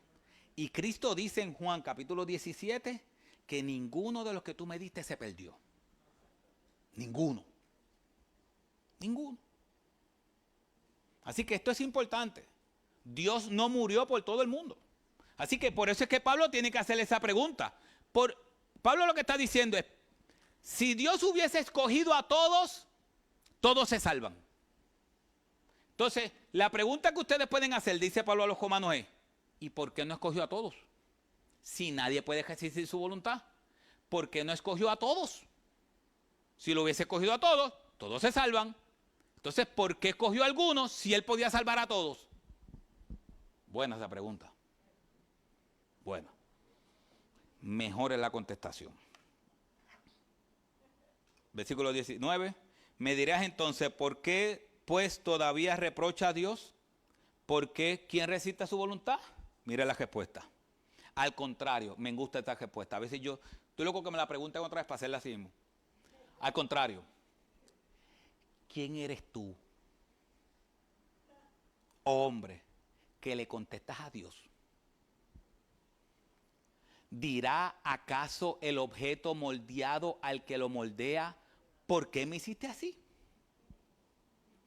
Y Cristo dice en Juan capítulo 17 que ninguno de los que tú me diste se perdió. Ninguno. Así que esto es importante. Dios no murió por todo el mundo. Así que por eso es que Pablo tiene que hacerle esa pregunta. Pablo lo que está diciendo es, si Dios hubiese escogido a todos, todos se salvan. Entonces, la pregunta que ustedes pueden hacer, dice Pablo a los romanos, es, ¿y por qué no escogió a todos? Si nadie puede ejercer su voluntad, ¿por qué no escogió a todos? Si lo hubiese escogido a todos, todos se salvan. Entonces, ¿por qué escogió a algunos si él podía salvar a todos? Buena esa pregunta. Bueno, mejor es la contestación. Versículo 19. Me dirás entonces, ¿por qué pues todavía reprocha a Dios? ¿Por qué? ¿Quién resiste a su voluntad? Mira la respuesta. Al contrario, me gusta esta respuesta. A veces estoy loco que me la pregunten otra vez para hacerla así mismo. Al contrario. ¿Quién eres tú, hombre, que le contestas a Dios? ¿Dirá acaso el objeto moldeado al que lo moldea, ¿por qué me hiciste así?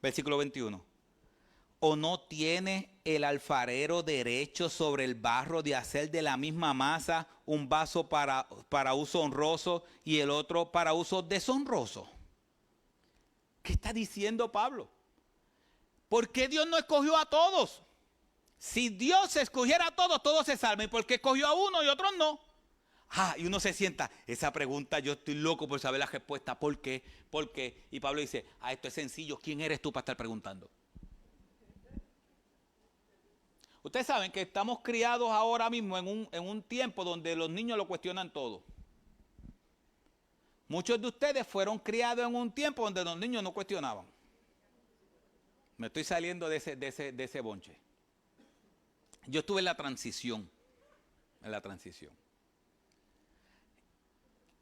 Versículo 21. ¿O no tiene el alfarero derecho sobre el barro de hacer de la misma masa un vaso para uso honroso y el otro para uso deshonroso? ¿Qué está diciendo Pablo? ¿Por qué Dios no escogió a todos? Si Dios escogiera a todos, todos se salvan. ¿Y por qué escogió a uno y otros no? Y uno se sienta, esa pregunta yo estoy loco por saber la respuesta. ¿Por qué? ¿Por qué? Y Pablo dice, esto es sencillo. ¿Quién eres tú para estar preguntando? Ustedes saben que estamos criados ahora mismo en un tiempo donde los niños lo cuestionan todo. Muchos de ustedes fueron criados en un tiempo donde los niños no cuestionaban. Me estoy saliendo de ese bonche. Yo estuve en la transición.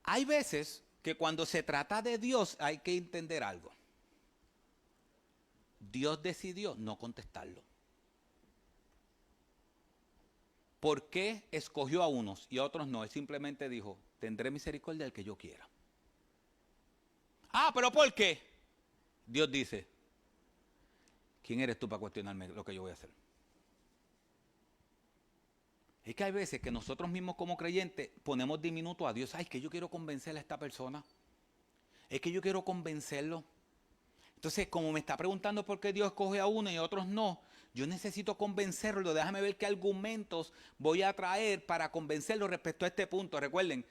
Hay veces que cuando se trata de Dios hay que entender algo. Dios decidió no contestarlo. ¿Por qué escogió a unos y a otros no? Él simplemente dijo, tendré misericordia del que yo quiera. ¿Pero por qué? Dios dice, ¿quién eres tú para cuestionarme lo que yo voy a hacer? Es que hay veces que nosotros mismos como creyentes ponemos diminuto a Dios. Es que yo quiero convencer a esta persona. Es que yo quiero convencerlo. Entonces, como me está preguntando por qué Dios escoge a uno y a otros no, yo necesito convencerlo. Déjame ver qué argumentos voy a traer para convencerlo respecto a este punto. Recuerden,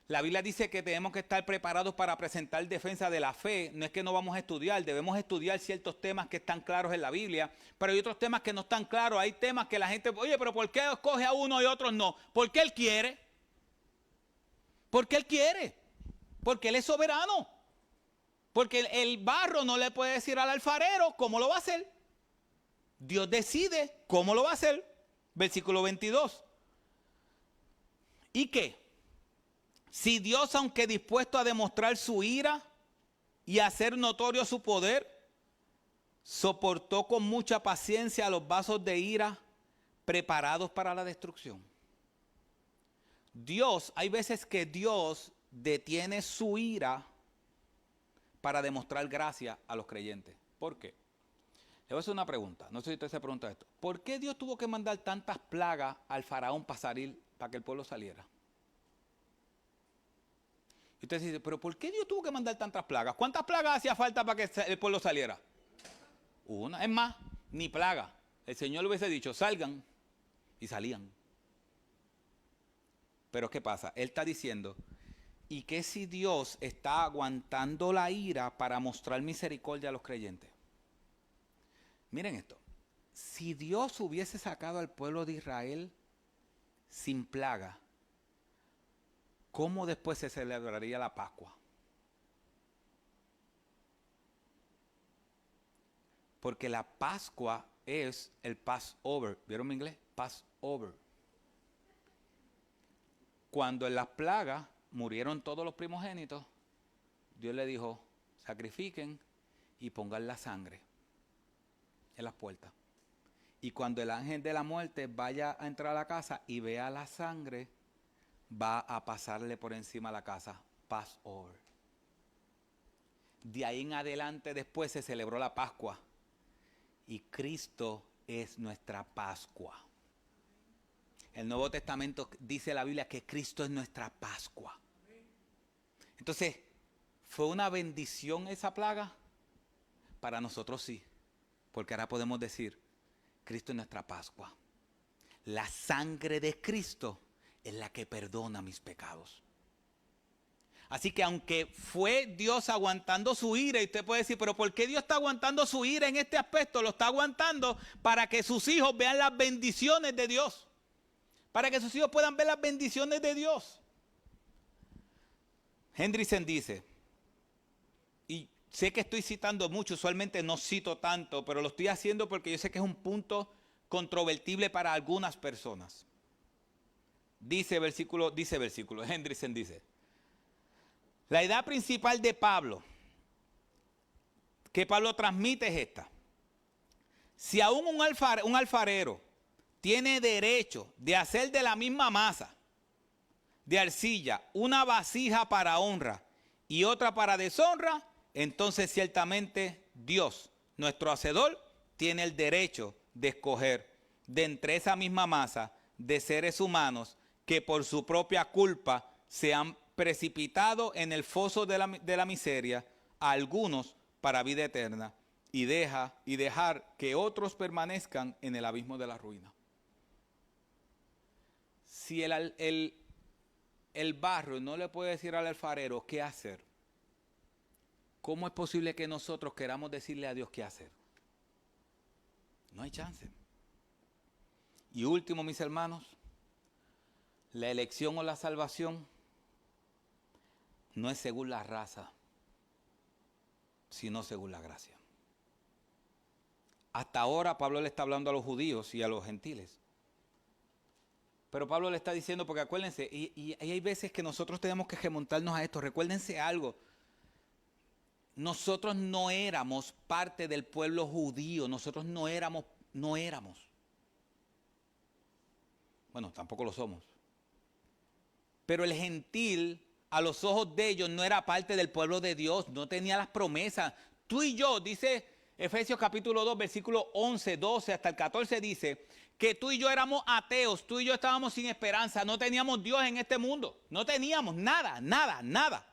la Biblia dice que tenemos que estar preparados para presentar defensa de la fe. No es que no vamos a estudiar, debemos estudiar ciertos temas que están claros en la Biblia, pero hay otros temas que no están claros. Hay temas que la gente, oye, pero ¿por qué escoge a uno y a otros no? Porque Él quiere. Porque Él quiere. Porque Él es soberano. Porque el barro no le puede decir al alfarero cómo lo va a hacer. Dios decide cómo lo va a hacer. Versículo 22. ¿Y qué? Si Dios, aunque dispuesto a demostrar su ira y hacer notorio su poder, soportó con mucha paciencia los vasos de ira preparados para la destrucción. Dios, hay veces que Dios detiene su ira para demostrar gracia a los creyentes. ¿Por qué? Le voy a hacer una pregunta. No sé si usted se pregunta esto. ¿Por qué Dios tuvo que mandar tantas plagas al faraón para que el pueblo saliera? Y usted dice, ¿pero por qué Dios tuvo que mandar tantas plagas? ¿Cuántas plagas hacía falta para que el pueblo saliera? Una. Es más, ni plaga. El Señor le hubiese dicho, salgan. Y salían. Pero ¿qué pasa? Él está diciendo, ¿y qué si Dios está aguantando la ira para mostrar misericordia a los creyentes? Miren esto. Si Dios hubiese sacado al pueblo de Israel sin plaga, ¿cómo después se celebraría la Pascua? Porque la Pascua es el Passover. ¿Vieron mi inglés? Passover. Cuando en las plagas murieron todos los primogénitos, Dios le dijo, sacrifiquen y pongan la sangre en las puertas. Y cuando el ángel de la muerte vaya a entrar a la casa y vea la sangre, va a pasarle por encima a la casa. Passover. De ahí en adelante después se celebró la Pascua. Y Cristo es nuestra Pascua. El Nuevo Testamento dice la Biblia que Cristo es nuestra Pascua. Entonces, ¿fue una bendición esa plaga? Para nosotros sí. Porque ahora podemos decir, Cristo es nuestra Pascua. La sangre de Cristo es la que perdona mis pecados. Así que aunque fue Dios aguantando su ira, y usted puede decir, pero ¿por qué Dios está aguantando su ira en este aspecto? Lo está aguantando para que sus hijos vean las bendiciones de Dios. Para que sus hijos puedan ver las bendiciones de Dios. Hendrickson dice, y sé que estoy citando mucho, usualmente no cito tanto, pero lo estoy haciendo porque yo sé que es un punto controvertible para algunas personas. Hendrickson dice, la idea principal de Pablo, que Pablo transmite es esta. Si aún un alfarero tiene derecho de hacer de la misma masa de arcilla una vasija para honra y otra para deshonra, entonces ciertamente Dios, nuestro hacedor, tiene el derecho de escoger de entre esa misma masa de seres humanos que por su propia culpa se han precipitado en el foso de la miseria, a algunos para vida eterna, y dejar que otros permanezcan en el abismo de la ruina. Si el barro no le puede decir al alfarero qué hacer, ¿cómo es posible que nosotros queramos decirle a Dios qué hacer? No hay chance. Y último, mis hermanos, la elección o la salvación no es según la raza, sino según la gracia. Hasta ahora Pablo le está hablando a los judíos y a los gentiles. Pero Pablo le está diciendo, porque acuérdense, y hay veces que nosotros tenemos que remontarnos a esto. Recuérdense algo. Nosotros no éramos parte del pueblo judío. Nosotros no éramos. Bueno, tampoco lo somos. Pero el gentil, a los ojos de ellos, no era parte del pueblo de Dios. No tenía las promesas. Tú y yo, dice Efesios capítulo 2, versículo 11, 12 hasta el 14, dice que tú y yo éramos ateos, tú y yo estábamos sin esperanza, no teníamos Dios en este mundo, no teníamos nada.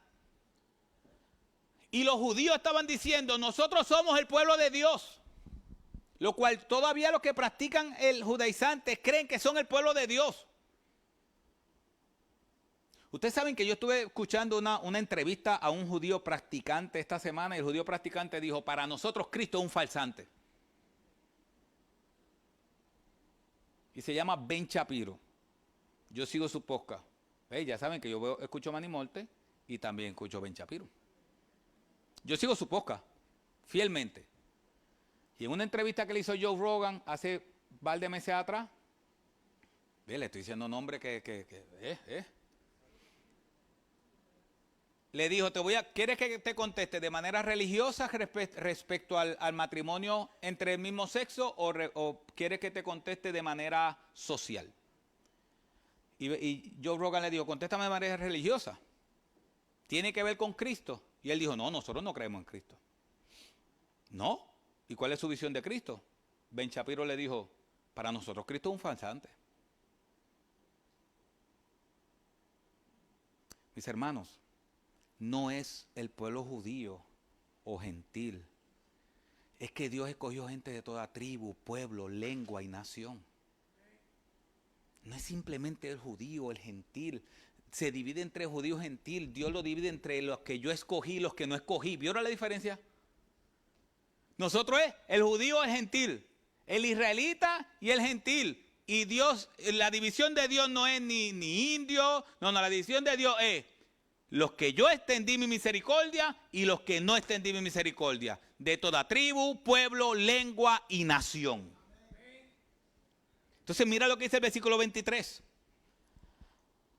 Y los judíos estaban diciendo, nosotros somos el pueblo de Dios, lo cual todavía los que practican el judaizante creen que son el pueblo de Dios. Ustedes saben que yo estuve escuchando una entrevista a un judío practicante esta semana y el judío practicante dijo, para nosotros Cristo es un falsante. Y se llama Ben Shapiro. Yo sigo su podcast. Ya saben que yo escucho Manny Morte y también escucho Ben Shapiro. Yo sigo su podcast fielmente. Y en una entrevista que le hizo Joe Rogan hace un par de meses atrás, le estoy diciendo nombre le dijo, ¿quieres que te conteste de manera religiosa respecto al matrimonio entre el mismo sexo o quieres que te conteste de manera social? Y Joe Rogan le dijo, contéstame de manera religiosa. ¿Tiene que ver con Cristo? Y él dijo, no, nosotros no creemos en Cristo. ¿No? ¿Y cuál es su visión de Cristo? Ben Shapiro le dijo, para nosotros Cristo es un falsante. Mis hermanos, no es el pueblo judío o gentil. Es que Dios escogió gente de toda tribu, pueblo, lengua y nación. No es simplemente el judío, el gentil. Se divide entre judío y gentil. Dios lo divide entre los que yo escogí y los que no escogí. ¿Vieron la diferencia? Nosotros es el judío, el gentil. El israelita y el gentil. Y Dios, la división de Dios no es ni indio. No, la división de Dios es los que yo extendí mi misericordia y los que no extendí mi misericordia. De toda tribu, pueblo, lengua y nación. Entonces mira lo que dice el versículo 23.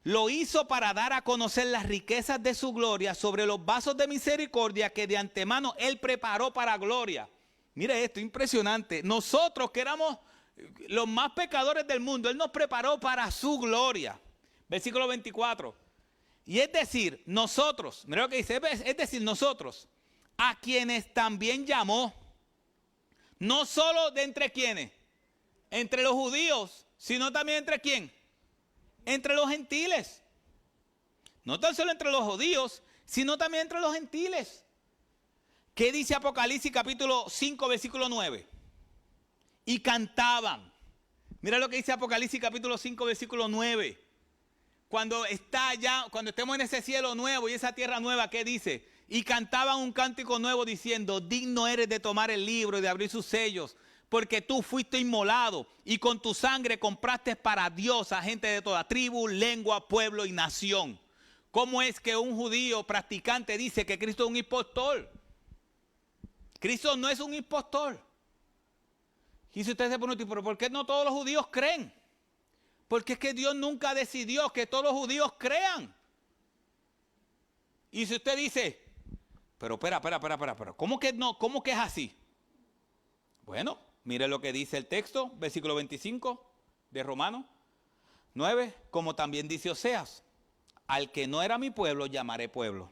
Lo hizo para dar a conocer las riquezas de su gloria sobre los vasos de misericordia que de antemano Él preparó para gloria. Mire esto, impresionante. Nosotros que éramos los más pecadores del mundo, Él nos preparó para su gloria. Versículo 24. Y es decir, nosotros, mira lo que dice, es decir, nosotros, a quienes también llamó, no solo de entre quienes, entre los judíos, sino también entre quién, entre los gentiles. No tan solo entre los judíos, sino también entre los gentiles. ¿Qué dice Apocalipsis capítulo 5, versículo 9? Y cantaban. Mira lo que dice Apocalipsis capítulo 5, versículo 9. Cuando estemos en ese cielo nuevo y esa tierra nueva, ¿qué dice? Y cantaban un cántico nuevo diciendo, digno eres de tomar el libro y de abrir sus sellos, porque tú fuiste inmolado y con tu sangre compraste para Dios a gente de toda tribu, lengua, pueblo y nación. ¿Cómo es que un judío practicante dice que Cristo es un impostor? Cristo no es un impostor. Y si usted se pregunta, ¿pero por qué no todos los judíos creen? Porque es que Dios nunca decidió que todos los judíos crean. Y si usted dice, pero espera, ¿cómo que no? ¿Cómo que es así? Bueno, mire lo que dice el texto, versículo 25 de Romanos 9, como también dice Oseas, al que no era mi pueblo llamaré pueblo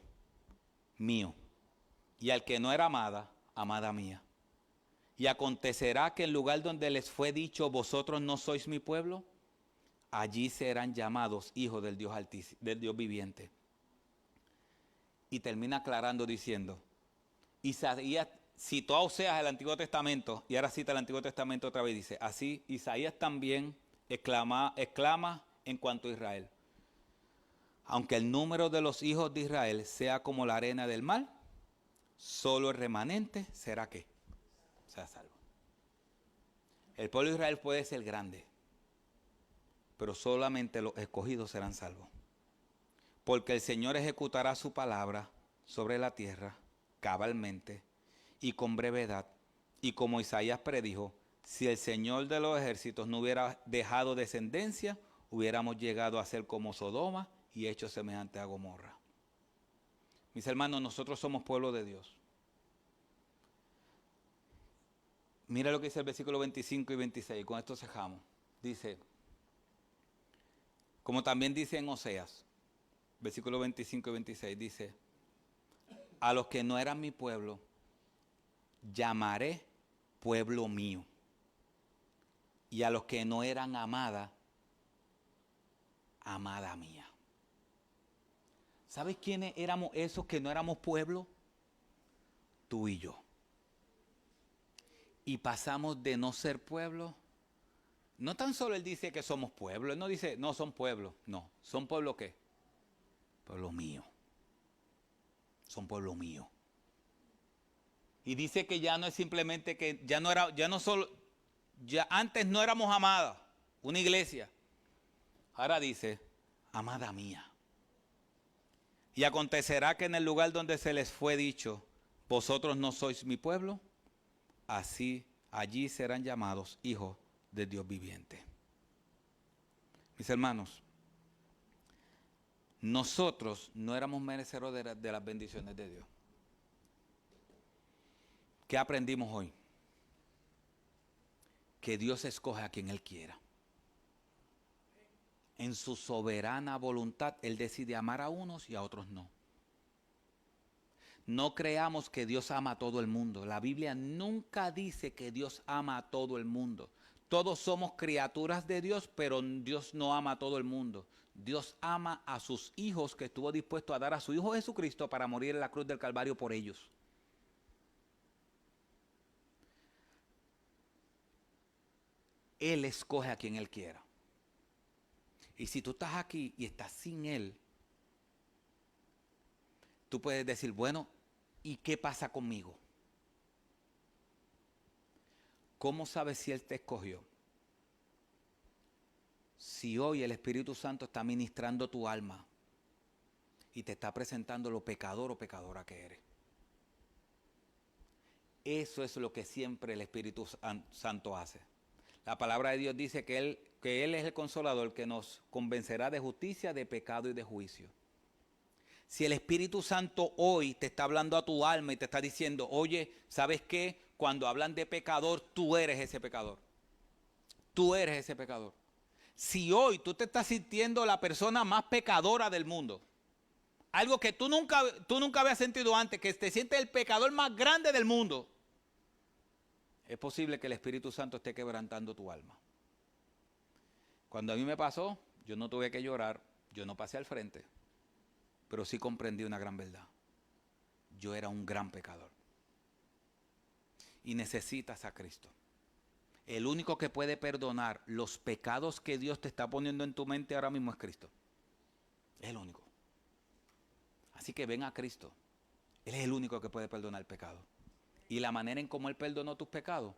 mío, y al que no era amada, amada mía. Y acontecerá que en lugar donde les fue dicho, vosotros no sois mi pueblo, allí serán llamados hijos del Dios altísimo, del Dios viviente. Y termina aclarando diciendo, Isaías citó a Oseas el Antiguo Testamento, y ahora cita el Antiguo Testamento otra vez, dice, así Isaías también exclama en cuanto a Israel. Aunque el número de los hijos de Israel sea como la arena del mar, solo el remanente será ¿qué? Sea salvo. El pueblo de Israel puede ser grande, pero solamente los escogidos serán salvos. Porque el Señor ejecutará su palabra sobre la tierra cabalmente y con brevedad. Y como Isaías predijo, si el Señor de los ejércitos no hubiera dejado descendencia, hubiéramos llegado a ser como Sodoma y hecho semejante a Gomorra. Mis hermanos, nosotros somos pueblo de Dios. Mira lo que dice el versículo 25 y 26, con esto cejamos. Dice, como también dice en Oseas, versículo 25 y 26, dice, a los que no eran mi pueblo, llamaré pueblo mío. Y a los que no eran amada, amada mía. ¿Sabes quiénes éramos esos que no éramos pueblo? Tú y yo. Y pasamos de no ser pueblo. No tan solo él dice que somos pueblo, él no dice, no son pueblo, no, son pueblo ¿qué? Pueblo mío. Son pueblo mío. Y dice que ya no es simplemente que, ya antes no éramos amadas, una iglesia. Ahora dice, amada mía. Y acontecerá que en el lugar donde se les fue dicho, vosotros no sois mi pueblo, así allí serán llamados hijos de Dios viviente. Mis hermanos, nosotros no éramos merecedores de las bendiciones de Dios. ¿Qué aprendimos hoy? Que Dios escoge a quien Él quiera. En su soberana voluntad, Él decide amar a unos y a otros no. No creamos que Dios ama a todo el mundo. La Biblia nunca dice que Dios ama a todo el mundo. Todos somos criaturas de Dios, pero Dios no ama a todo el mundo. Dios ama a sus hijos, que estuvo dispuesto a dar a su Hijo Jesucristo para morir en la cruz del Calvario por ellos. Él escoge a quien Él quiera. Y si tú estás aquí y estás sin Él, tú puedes decir, bueno, ¿y qué pasa conmigo? ¿Cómo sabes si Él te escogió? Si hoy el Espíritu Santo está ministrando tu alma y te está presentando lo pecador o pecadora que eres. Eso es lo que siempre el Espíritu Santo hace. La palabra de Dios dice que Él es el consolador que nos convencerá de justicia, de pecado y de juicio. Si el Espíritu Santo hoy te está hablando a tu alma y te está diciendo, oye, ¿sabes qué? Cuando hablan de pecador, tú eres ese pecador. Tú eres ese pecador. Si hoy tú te estás sintiendo la persona más pecadora del mundo, algo que tú nunca habías sentido antes, que te sientes el pecador más grande del mundo, es posible que el Espíritu Santo esté quebrantando tu alma. Cuando a mí me pasó, yo no tuve que llorar, yo no pasé al frente, pero sí comprendí una gran verdad. Yo era un gran pecador. Y necesitas a Cristo. El único que puede perdonar los pecados que Dios te está poniendo en tu mente ahora mismo es Cristo. Es el único. Así que ven a Cristo. Él es el único que puede perdonar el pecado. Y la manera en cómo Él perdonó tus pecados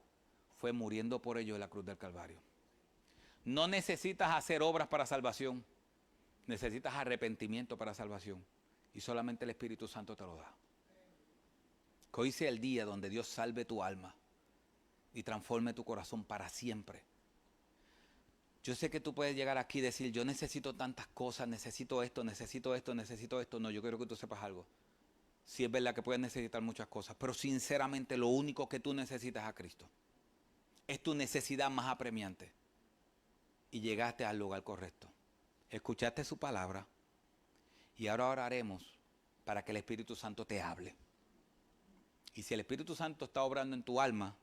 fue muriendo por ellos en la cruz del Calvario. No necesitas hacer obras para salvación. Necesitas arrepentimiento para salvación. Y solamente el Espíritu Santo te lo da. Que hoy sea el día donde Dios salve tu alma y transforme tu corazón para siempre. Yo sé que tú puedes llegar aquí y decir, yo necesito tantas cosas, necesito esto, necesito esto, necesito esto. No, yo quiero que tú sepas algo. Sí es verdad que puedes necesitar muchas cosas, pero sinceramente lo único que tú necesitas es a Cristo. Es tu necesidad más apremiante. Y llegaste al lugar correcto. Escuchaste su palabra y ahora oraremos para que el Espíritu Santo te hable. Y si el Espíritu Santo está obrando en tu alma,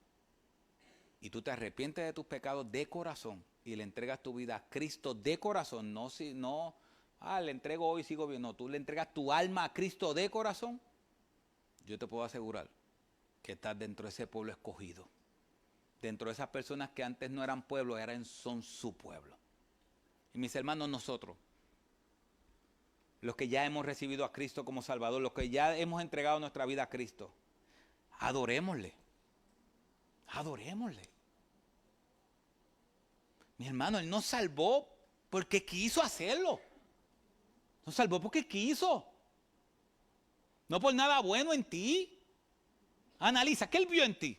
y tú te arrepientes de tus pecados de corazón y le entregas tu vida a Cristo de corazón, le entrego hoy y sigo bien, no, tú le entregas tu alma a Cristo de corazón, yo te puedo asegurar que estás dentro de ese pueblo escogido, dentro de esas personas que antes no eran pueblo, son su pueblo. Y mis hermanos, nosotros, los que ya hemos recibido a Cristo como Salvador, los que ya hemos entregado nuestra vida a Cristo, adorémosle. Adorémosle. Mi hermano, Él nos salvó porque quiso hacerlo. Nos salvó porque quiso. No por nada bueno en ti. Analiza, ¿qué Él vio en ti?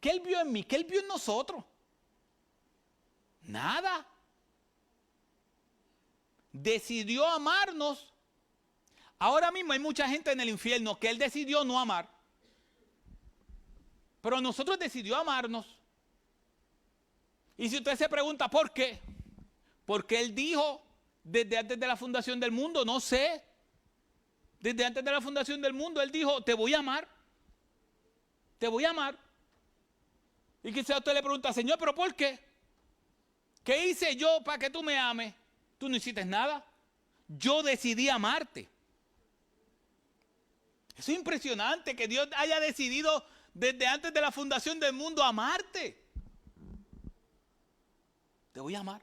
¿Qué Él vio en mí? ¿Qué Él vio en nosotros? Nada. Decidió amarnos. Ahora mismo hay mucha gente en el infierno que Él decidió no amar. Pero nosotros decidió amarnos. Y si usted se pregunta ¿por qué? Porque Él dijo desde antes de la fundación del mundo, no sé. Desde antes de la fundación del mundo Él dijo, te voy a amar. Te voy a amar. Y quizás usted le pregunta, Señor, ¿pero por qué? ¿Qué hice yo para que tú me ames? Tú no hiciste nada. Yo decidí amarte. Eso es impresionante que Dios haya decidido desde antes de la fundación del mundo amarte. Te voy a amar.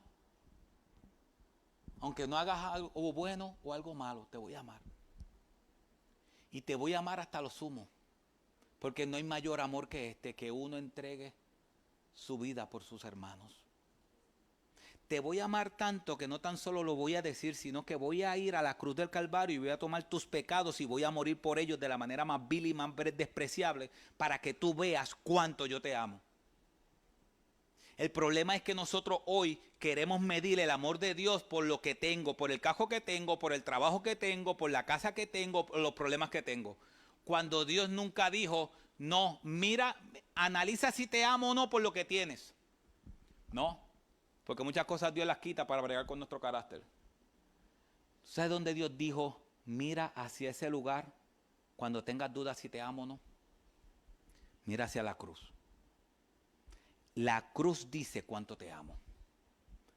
Aunque no hagas algo bueno o algo malo, te voy a amar. Y te voy a amar hasta lo sumo. Porque no hay mayor amor que este, que uno entregue su vida por sus hermanos. Te voy a amar tanto que no tan solo lo voy a decir, sino que voy a ir a la cruz del Calvario y voy a tomar tus pecados y voy a morir por ellos de la manera más vil y más despreciable para que tú veas cuánto yo te amo. El problema es que nosotros hoy queremos medir el amor de Dios por lo que tengo, por el carro que tengo, por el trabajo que tengo, por la casa que tengo, por los problemas que tengo. Cuando Dios nunca dijo, no, mira, analiza si te amo o no por lo que tienes. No. Porque muchas cosas Dios las quita para bregar con nuestro carácter. ¿Sabes dónde Dios dijo, mira hacia ese lugar cuando tengas dudas si te amo o no? Mira hacia la cruz. La cruz dice cuánto te amo.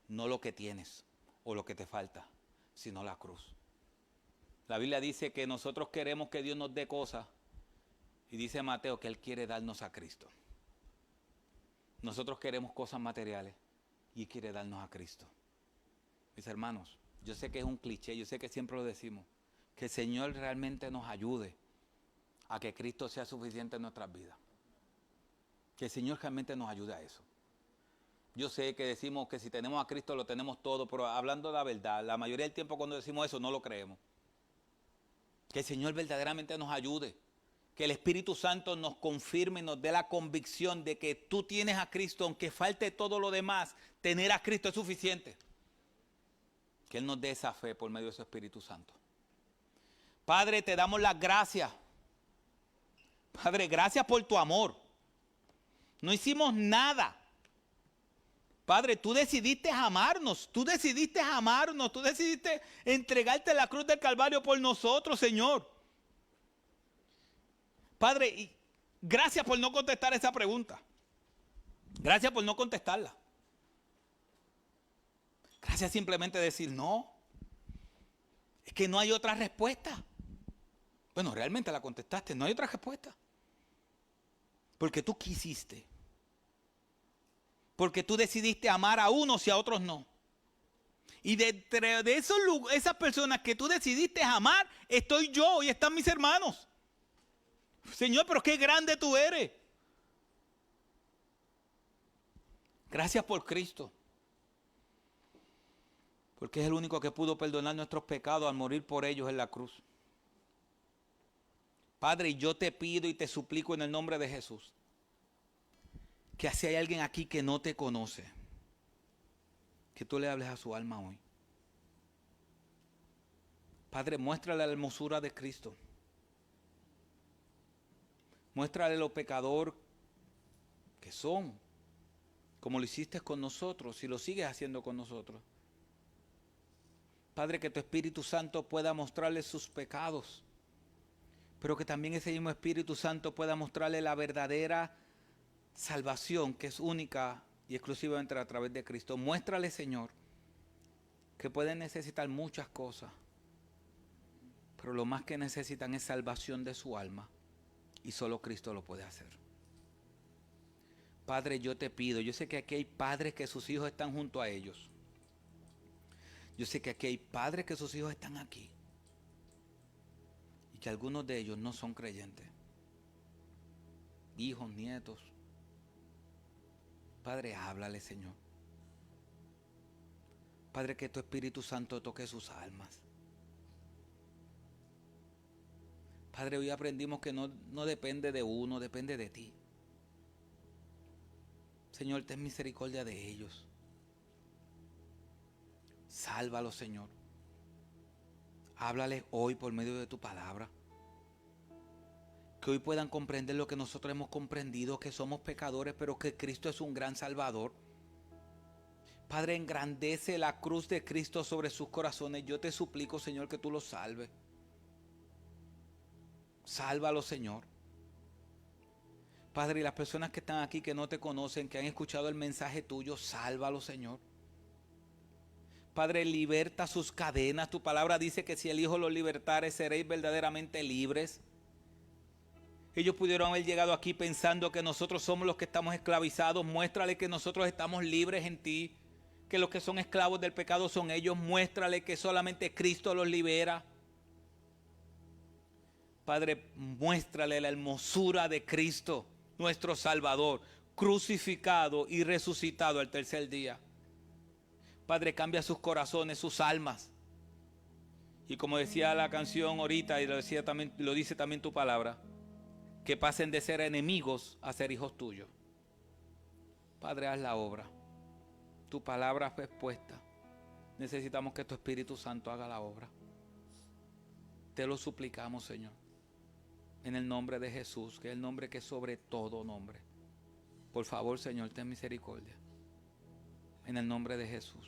No lo que tienes o lo que te falta, sino la cruz. La Biblia dice que nosotros queremos que Dios nos dé cosas. Y dice Mateo que Él quiere darnos a Cristo. Nosotros queremos cosas materiales. Y quiere darnos a Cristo. Mis hermanos, yo sé que es un cliché, yo sé que siempre lo decimos, que el Señor realmente nos ayude a que Cristo sea suficiente en nuestras vidas. Que el Señor realmente nos ayude a eso. Yo sé que decimos que si tenemos a Cristo lo tenemos todo, pero hablando de la verdad, la mayoría del tiempo cuando decimos eso no lo creemos. Que el Señor verdaderamente nos ayude. Que el Espíritu Santo nos confirme y nos dé la convicción de que tú tienes a Cristo, aunque falte todo lo demás, tener a Cristo es suficiente. Que Él nos dé esa fe por medio de su Espíritu Santo. Padre, te damos las gracias. Padre, gracias por tu amor. No hicimos nada. Padre, tú decidiste amarnos, tú decidiste entregarte a la cruz del Calvario por nosotros, Señor. Padre, y gracias por no contestar esa pregunta. Gracias por no contestarla. Gracias simplemente decir no. Es que no hay otra respuesta. Bueno, realmente la contestaste, no hay otra respuesta. Porque tú quisiste. Porque tú decidiste amar a unos y a otros no. Y de esas personas que tú decidiste amar, estoy yo y están mis hermanos. Señor, pero qué grande tú eres. Gracias por Cristo. Porque es el único que pudo perdonar nuestros pecados al morir por ellos en la cruz. Padre, yo te pido y te suplico en el nombre de Jesús, que si hay alguien aquí que no te conoce, que tú le hables a su alma hoy. Padre, muéstrale la hermosura de Cristo. Muéstrale lo pecador que son, como lo hiciste con nosotros y lo sigues haciendo con nosotros. Padre, que tu Espíritu Santo pueda mostrarles sus pecados, pero que también ese mismo Espíritu Santo pueda mostrarle la verdadera salvación que es única y exclusivamente a través de Cristo. Muéstrale, Señor, que pueden necesitar muchas cosas, pero lo más que necesitan es salvación de su alma, y solo Cristo lo puede hacer. Padre, yo te pido, yo sé que aquí hay padres que sus hijos están junto a ellos. Yo sé que aquí hay padres que sus hijos están aquí y que algunos de ellos no son creyentes. Hijos, nietos. Padre, háblale, Señor. Padre, que tu Espíritu Santo toque sus almas. Padre, hoy aprendimos que no depende de uno, depende de ti. Señor, ten misericordia de ellos. Sálvalos, Señor. Háblales hoy por medio de tu palabra. Que hoy puedan comprender lo que nosotros hemos comprendido, que somos pecadores, pero que Cristo es un gran Salvador. Padre, engrandece la cruz de Cristo sobre sus corazones. Yo te suplico, Señor, que tú los salves. Sálvalos, Señor. Padre, y las personas que están aquí que no te conocen, que han escuchado el mensaje tuyo, sálvalos, Señor. Padre, liberta sus cadenas. Tu palabra dice que si el Hijo los libertare, seréis verdaderamente libres. Ellos pudieron haber llegado aquí pensando que nosotros somos los que estamos esclavizados. Muéstrale que nosotros estamos libres en ti, que los que son esclavos del pecado son ellos. Muéstrale que solamente Cristo los libera. Padre, muéstrale la hermosura de Cristo, nuestro Salvador, crucificado y resucitado al tercer día. Padre, cambia sus corazones, sus almas. Y como decía la canción ahorita, y lo dice también tu palabra, que pasen de ser enemigos a ser hijos tuyos. Padre, haz la obra. Tu palabra fue expuesta. Necesitamos que tu Espíritu Santo haga la obra. Te lo suplicamos, Señor. En el nombre de Jesús, que es el nombre que es sobre todo nombre. Por favor, Señor, ten misericordia. En el nombre de Jesús.